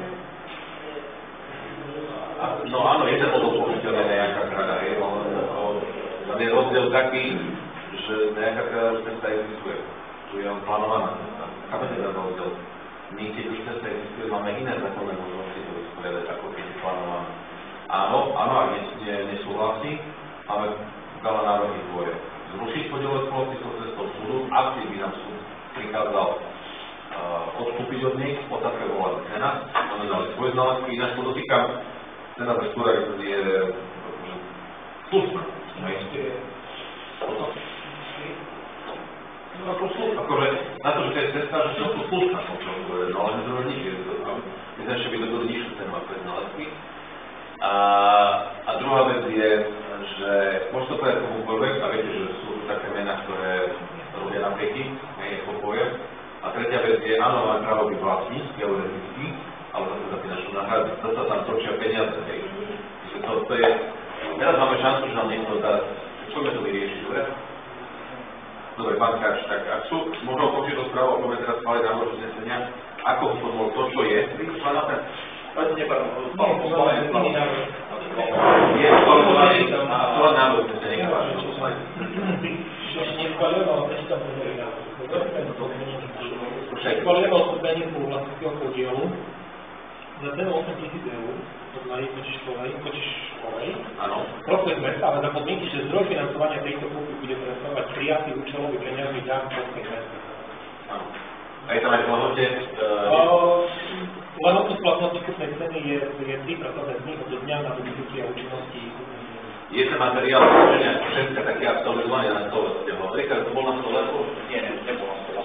No áno, jeden model použiteľný nejaká krada, tam je rozdiel taký, že nejaká krada už cesta existuje. Tu je on plánovaná cesta. Chápete ten rozdiel? My, keď už cesta existuje, máme iné zákonné možnosti to vysporiadať, ako keď je plánované. Áno, ak nesúhlasí, máme veľa národných dvoje. Zrušiť podielové spoločníctvo cestou súdu, ak by nám súd prikázal odstúpiť od nej, otázka bola cena, oni dali svoje znalezky, ináč podotýkam, cena za štúra je slušná. Akože na to, že to je cesta, že sú to slušná, no ale to nič je. My sme ešte vydobili nižšiu cenu ako je znalezky. A druhá vec je, že môžete to povedať komukoľvek a viete, že sú také mená, ktoré robia naprieky, nie je poviem. A tretia vec je, áno, máme právo byť vlastník, teoreticky, ale zase za finančnú náhradu. To sa tam točia peniaze, hej. Čiže to je, teraz máme šancu, že nám niekto dá, poďme to vyriešiť, dobre? Dobre, pán Káč, tak ak sú, možno počuť do správu, a poďme teraz schváliť návrh uznesenia, ako formulovať to, čo je, je formulovaný a to len návrh uznesenia, Schválujeme odstúpenie po vlastníckého podielu za cenu 8 000 eur od Marii Kočiškovej. Prospech mesta, ale za podmienky, že zdroj financovania tejto kúpy bude predstavovať prijatý účelový peniazný dar prospech mesta. Áno. A je tam aj v lehote? Lehotu splatnosti kúpnej ceny je 3 pracovné dní od dňa na využitie účinnosti kúpnej ceny. Je ten materiál zloženia všetka taký aktualizovaný na stole? Rikard, to bol na stole? Nie, nebol na stole.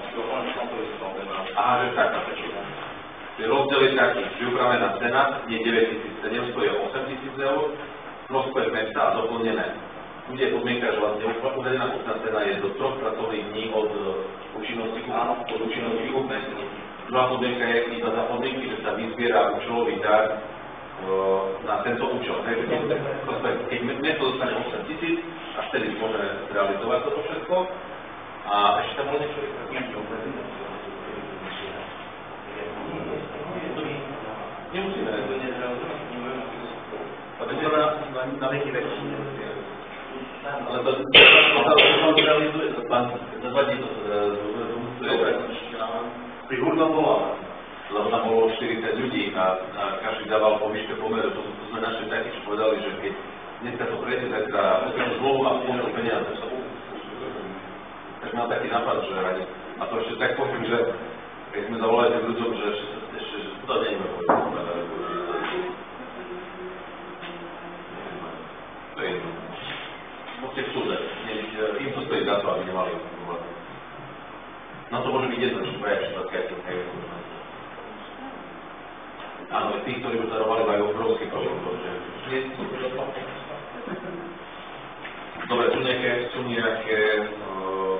Aha, že tak napečíva. Rozdiel je taký, že upravená cena je 9 700, je 8 000 eur, prospech mesta a doplnené. Tu je podmienka, že vlastne uvedená kúpna cena je do 3 pracovných dní od účinnosti kúpnej ceny. Druhá podmienka je iba za podmienky, že sa vyzbiera účelový dar na tento účel. Keď mesto dostane 8 000, až vtedy môžeme realizovať toto všetko. A ešte tam bolo niečo? Nemusíme, to nie je realizovať. A to je na veky veci. Ale to sa realizuje, to zavadí to pri hurnom bola, lebo tam bolo 40 ľudí a každý dával po výške pomeru. To sme našli takí, čo povedali, že keď dneska to prejde, zajtra okrem zlovu a pomeru peniaze. Tak mám taký nápad, že ani, a to ešte tak poviem, že keď sme zavolali tým ľuďom, že ešte to nejme povedať. To je jedno. Môžete chcúdať. Im to stojí za to, aby nemali problém. No to môže byť jedno, že pojačí to keď áno, tí, ktorí už darovali, majú obrovský problém. Dobre, sú nejaké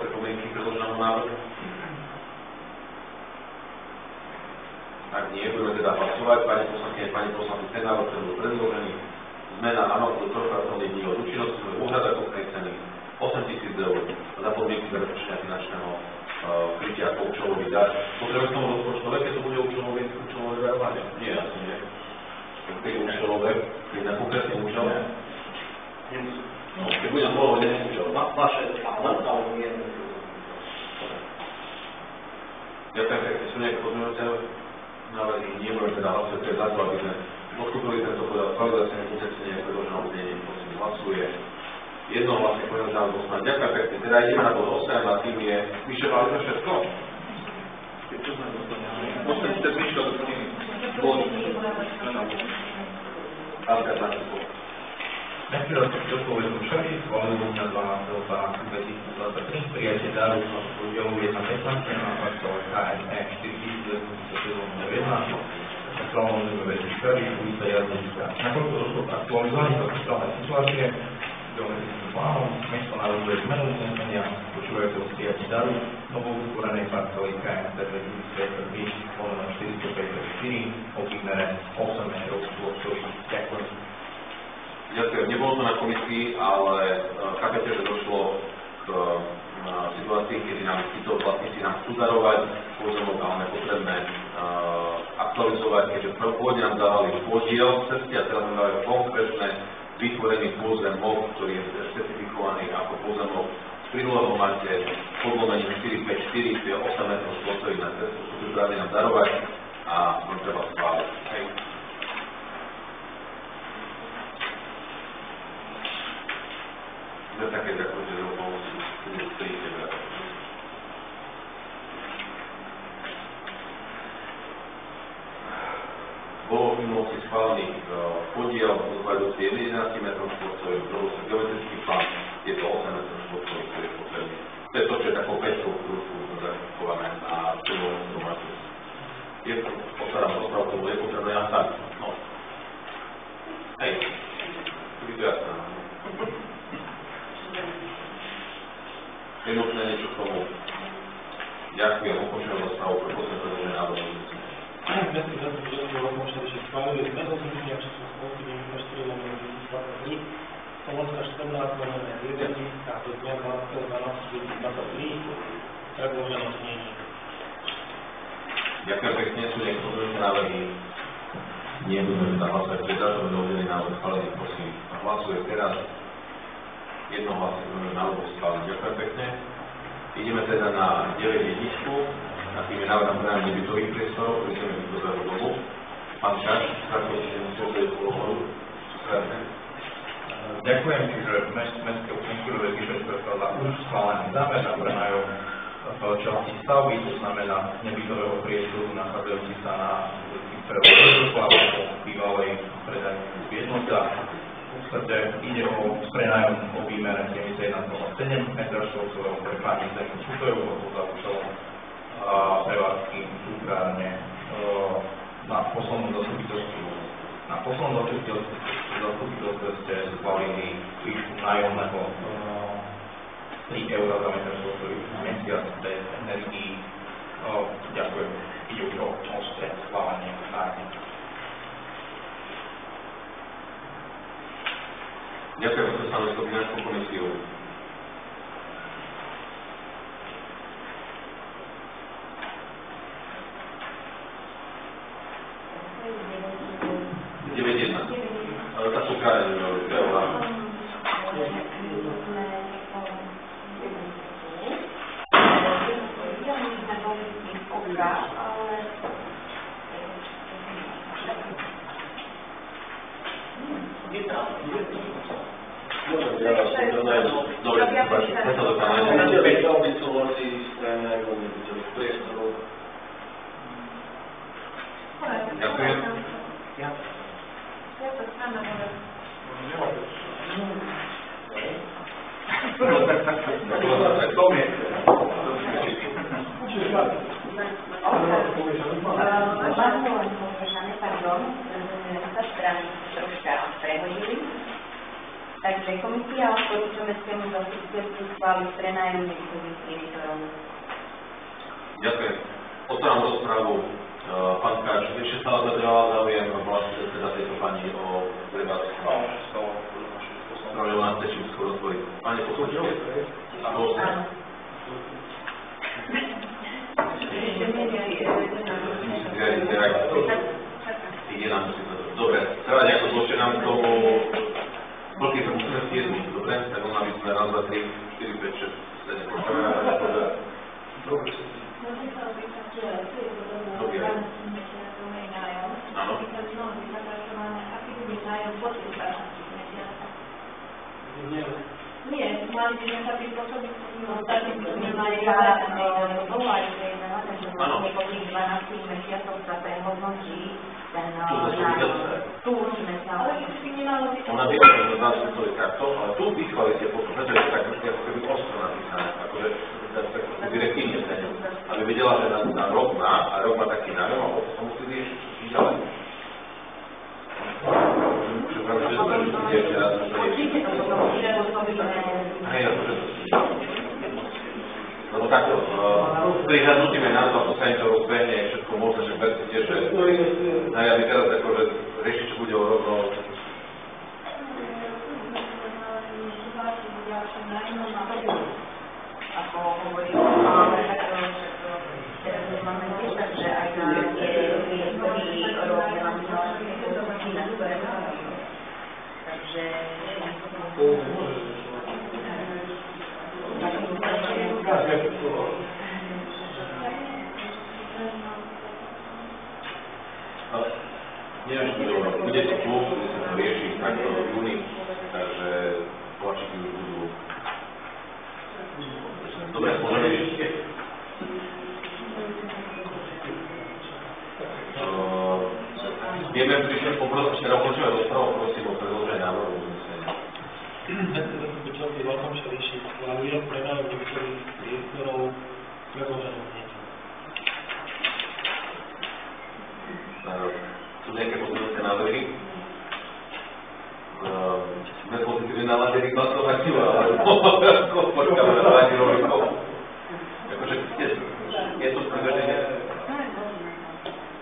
pripomienky k predloženému návrhu? Ak nie, budeme teda hlasovať. Pani poslankyne, pani poslanci, ten návrh, ktorý bol predložený, zmena áno, do 3 pracovných dní od účinnosti, úhrada kúpnej ceny 8 000 eur za podmienky zabezpečenia finančného A potrebujeme k tomu rozpočtové, keď to bude účelové darovanie? Nie, asi nie. Keď je účelové, keď je na konkrétny účel? No, keď bude na polohodne účel. Vaše, ale nie. Ďakujem pekne, sú nejaké pozmeňujúce návrhy, nie môžeme teda hlasovať, to je za to, aby sme postupili tento podľa kvalizácie uznesenia predloženého znenia, prosím, hlasuje. Jednohlasne konec návrhu poslanec. Ďakujem pekne, teda ideme na bod 8 a tým je, vyšetrovali sme všetko? Čo sme dostali? 83 doplnili. Bod. Pánka Záčko. Najprv rozpočtovú všaký schválil na 12.12.2023 prijatie daru na udeluje na 15. na parcele KNE 4701 aktuálne veci škary, ulica Jazdenická. Nakoľko došlo k aktualizovaní aktuálnej situácie, geometrickým plánom, mesto navrhuje zmenu uznesenia počúvajúceho prijatie daru novou vytvorenej parcely KNE 454 o výmere 8 metrov štvorcových. Ďakujem. Ďakujem. Nebolo to na komisii, ale chápete, že došlo k situácii, kedy nám títo vlastníci nám chcú darovať pozemok, ale máme potrebné aktualizovať, keďže pôvodne nám dávali podiel cesty a teraz nám dávajú konkrétne vytvorený pozemok, ktorý je specifikovaný ako pozemok z prílohu máte podlomením 454, to je 8 metrov štvorcových na cestu, sú pripravení nám darovať a nám treba schváliť. Hej. Za také ďakujem, že ho pomoci. Bolo v minulosti schválený podiel zhľadujúci 11 metrov štvorcových, druhý sa geometrický plán, je to 8 metrov štvorcových, ktorý je potrebný. To je to, čo je takou peťkou, ktorú sme zakované na celú informáciu. Je to, otváram rozprávu, tomu je potrebné a tak. No. Hej, to by to jasné. Je nutné niečo k tomu. Ďakujem, ukončujem rozprávu, pretože predložené návrhy. Mestský zastupiteľ Českého rozpočtu schváluje zmenu zrušenia čísla spolky 94/2023 Slovenská 14/1 a do dňa 20.12.2023 predloženom znení. Ďakujem pekne, sú nejaké pozorné návrhy. Nie budeme sa hlasovať, keď za to dovolený návrh schválený, prosím. Hlasuje teraz. Jednohlasne budeme návrh schválený. Ďakujem pekne. Ideme teda na 9.1. A tým je návrh na podanie nebytových priestorov, ktorý chceme vytvoriť do dobu. Pán Šač, krátko si musel polohodu. Ďakujem, čiže mestské účinskové vyšetrovať za už schválený zámer na prenajom časti stavby, to znamená nebytového priestoru nachádzajúci sa na ulici Prevodu bývalej predajnej jednotka. V podstate ide o prenajom o výmere 71,7 m2 pre pár zemných sútorov za účelom prevádzky cukrárne na poslednom zastupiteľstve ste schválili výšku nájomného 3 € za meter štvorcový na mesiac bez energií. Ďakujem. Ide už o ostré schválenie nájomného. Ďakujem za stanovisko finančnú komisiu. Tá cukrárne, to je ona. Dobre, preto to tam aj súhlasí s trénerom nebytových priestorov. Ďakujem. Takže komisia odporúča mestskému zastupiteľstvu schváliť prenájom nebytových priestorov. Ďakujem. Otváram rozprávu. Pán Káč, ešte stále zadrela záujem vlastne teda tejto pani o prevádzku. Práve ona chce čím skôr otvoriť. Pane poslanče, áno. mali by sme sa prispôsobiť ostatným Minimálne to bolo aj zrejmená, takže vlastne po tých 12 mesiacoch sa prehodnotí ten tu mesiac. Ale si nemalo byť... Ona by to zástupcový takto, ale tu vyschválite potom, preto je to tak ako keby ostro napísané, akože direktívne v ten, aby videla, že na rok má, a rok má taký nájom, a potom sa musí riešiť ďalej. Určite to potom bude spôsobíme. Hej, akože lebo takto, prihľadnutíme na to, ako sa im to rozbehne, všetko možné, že verzite, že ja by teraz akože riešiť, čo bude o rok, no... Ako hovorím, ale teraz máme tiež tak, že aj na tie prvý rok nemáme na ktoré takže... Neviem, či bude to tu, bude sa to riešiť takto v júni, takže tlačíky už budú. Dobre, môžeme ešte. Vieme prišiel poprosiť, teda počúvať rozprávu, prosím o predloženie návrhu uznesenia. Zastupiteľský Veľkom Šariši schváluje predaj niektorých priestorov predloženú hneď. Sú nejaké pozornosti návrhy? Sme pozitívne naladení hlasovaciu, ale počkáme na vládi rovikov. Akože je to sprvedenie?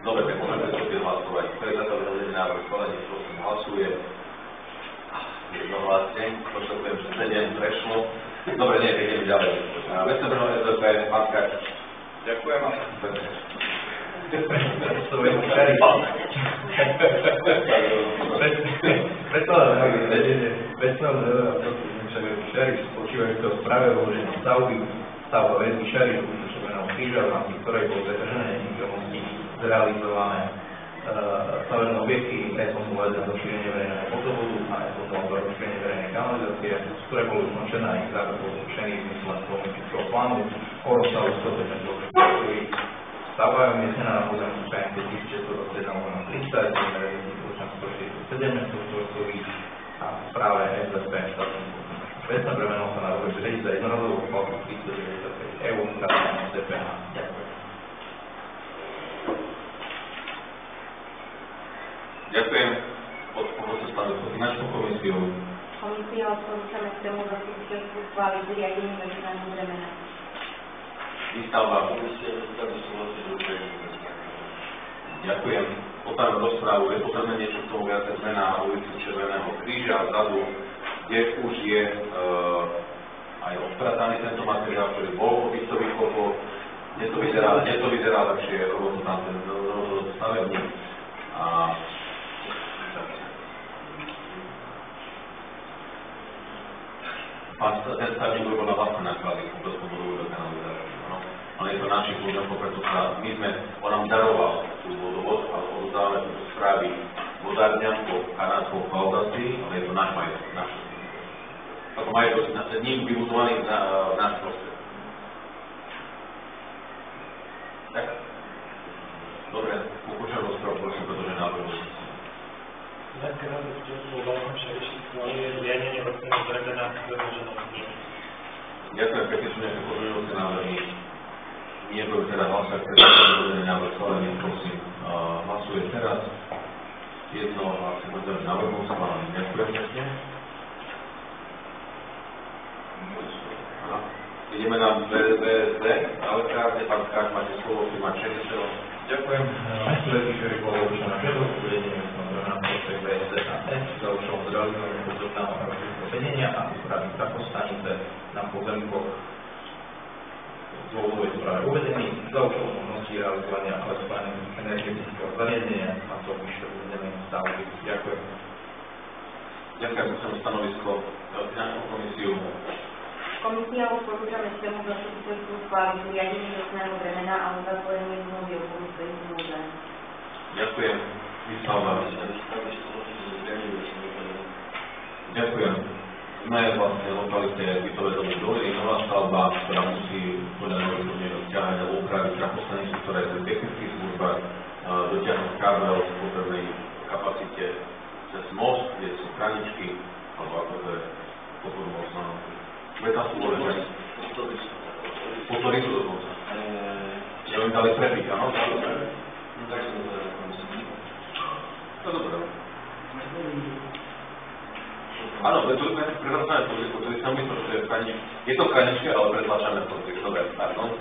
Dobre, tak môžeme to hlasovať. Kto je za to vyhľadenie návrh schválenie, prosím, hlasuje. Jednohlasne, pošľakujem, že 7 prešlo. Dobre, nie, ideme ďalej. Vecebro SDP, Matka. Ďakujem. Šerif spočívajú v správe vložení stavba väzby Šerifu, Červeného kríža, v rámci ktorej bolo zadržané nehnuteľnosti zrealizované stavebné objekty, som uvedel rozšírenie verejného vodovodu a som uvedel rozšírenie verejnej kanalizácie, z ktoré bolo ukončené a ich základ bol zrušený v zmysle politického plánu o rozsahu 100 metrov, ktorý stavba je umiestnená na pozemku KMT 1621/30, výmere 147 metrov štvorcových a v správe SVP štátnym podnikom. Vecné bremeno sa navrhuje zriadiť za jednorazovú platbu 395 eur v krátkom DPH. Ďakujem. Ďakujem. Poprosím stanovisko finančnú komisiu. Komisia odporúčame k tému zastupiteľstvu schváliť zriadenie väčšného bremena. Výstavba. Komisia výstavby súhlasí do Ďakujem. Otváram rozprávu. Je potrebné niečo k tomu viacej zmena na ulici Červeného kríža a vzadu, kde už je aj odprataný tento materiál, ktorý bol od výstavy kopov. Dnes to vyzerá lepšie, lebo to tam ten stavebník. A ten stavebník bol na vlastné náklady, vôbec po budovú kanalizáciu. On je to našich pozemkov, preto sa on nám daroval tú vodovod, ale oddávame túto správy vodárňam po kanátskou klauzácii, ale je to náš majetok, náš. Ako majetok nad ním vybudovaný na náš prospech. Tak. Dobre, pokúšam rozprávu, prosím, pretože návrh uznesenia. Dneska na zastupiteľstvo Veľkom Šariši schváluje zriadenie vrstného bremena predloženou hneď. Ďakujem pekne, sú nejaké pozmeňujúce návrhy. Nie budem teda hlasovať, keď sa predložený návrh schválený, prosím, hlasuje teraz. Jedno hlasy predložený návrh bol schválený. Ďakujem pekne. Ideme na BSD, elektrárne, pán Skáč, máte slovo, firma Čenesero. Ďakujem. Sledný šerif bol určená žiadosť uvedenie na prospech BSD a S za účelom zrealizovania podzemného energetického vedenia a úpravy trafostanice na pozemkoch z dôvodovej správe uvedený za účelom možnosti realizovania elektrárneho energetického zariadenia a to vyššie uvedenej stavby. Ďakujem. Ďakujem za stanovisko finančnú komisiu. Komisia odporúčame k tému zastupiteľstvu schváliť zriadenie vrstného bremena a uzatvorenie zmluvy o pomyslených zmluve. Ďakujem. Výstavba. Ďakujem. Sme vlastne v lokalite bytové domy Doliny, nová stavba, ktorá musí podľa nových podmienok ťahať alebo upraviť trafostanicu, ktorá je pri technických službách, dotiahnuť kábel v potrebnej kapacite cez most, kde sú kraničky, alebo ako to je podporu mostná. Veta sú uložené. Potoricu dokonca. Ja im dali prepiť, áno? Tak som to No dobré. Áno, prevracame politiku, to je samý to, že je v kraničke. Je to v kraničke, ale pretlačame politiku. Dobre, pardon.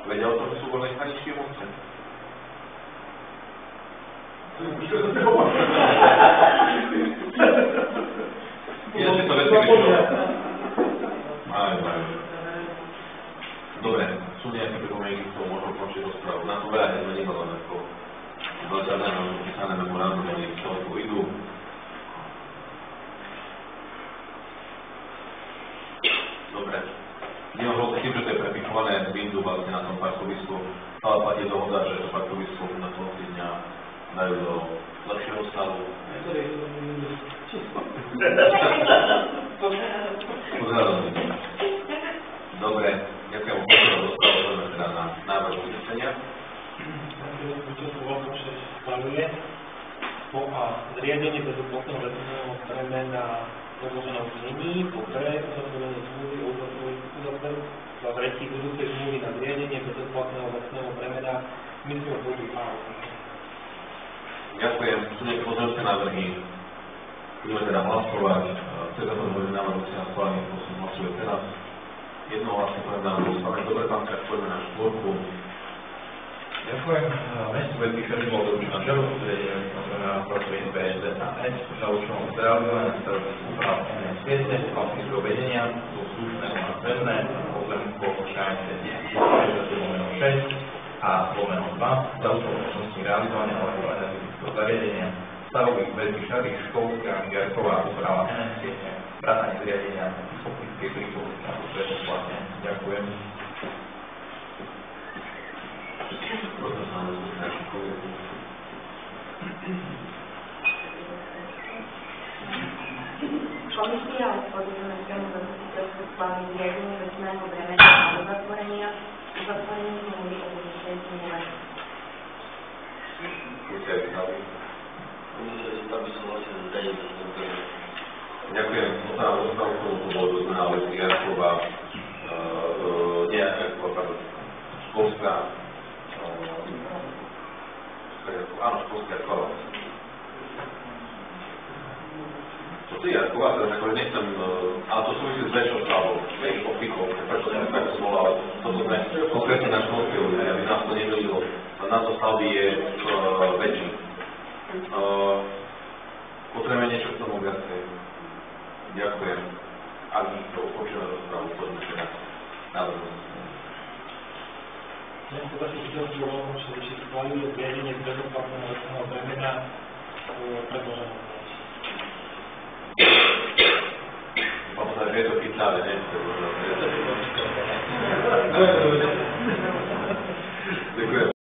Vedia o tom, že sú voľné kraničky v moste? Ja si to veci vyšiel. Aj. Dobre, sú nejaké pripomienky, k tomu môžu končiť rozprávu. Na to veľa nezmením, ale ako veľa písané memorandum, oni z toho idú. Dobre. Neohľadne tým, že to je prepichované windu vlastne na tom parkovisku, ale platí dohoda, že to parkovisko na konci dňa dajú do lepšieho stavu. Dobre, ďakujem za rozprávu, teda na návrh uznesenia. Zriadenie bezúplatného veterinárneho bremena predloženom znení, po B, uzatvorenie zmluvy o uzavretí budúcej zmluvy na zriadenie bezúplatného veterinárneho bremena myslím bodu A. Ďakujem. Sú nejaké pozorské návrhy. Budeme teda hlasovať. Chce za to môžem návrh na schválenie, prosím, hlasuje teraz. Jednohlasne poviem návrh rozprávať. Dobre, pán Krát, poďme na štvorku. Ďakujem. Mesto Veľký bol doručená žalobu zriadenia na prostredie BSDAS za účelom zrealizovania starosti úprav siete, vlastníckého vedenia, do slušného na pevné, pozemkov KMC 1006 a /2 za účelom možnosti realizovania elektroenergetického zariadenia, stavby veľkých šatých školská, Jarková úprava siete, vrátanie zriadenia optickej prípady na potrebu platne. Ďakujem. Komisia odpovedná na tému zastupiteľstva schváli zriadenie veterinárneho bremena a uzatvorenie zmluvy o budúcej zmluve. Komisia zastaví súhlasie s zriadením zmluvy. Ďakujem. Otváram rozpravu k tomuto bodu. Zmena Alexi Jarková, školská, áno, školská škola. To si Jarková, teda skôr nechcem, ale to súvisí s väčšou stavbou, väčšou optikou, preto som tak volal, toto sme konkrétne na školské ulici, aby nás to nevedelo. Názov stavby je väčší. Potrebujeme niečo k tomu viacej. Ďakujem. Ak nikto ukončíme rozprávu, poďme teda návrhu. Mesto zastupiteľstvo schváľuje zriadenie bezúplatného veterinárneho bremena predloženom. Podstate, že je to chytlavé, ne? Ďakujem.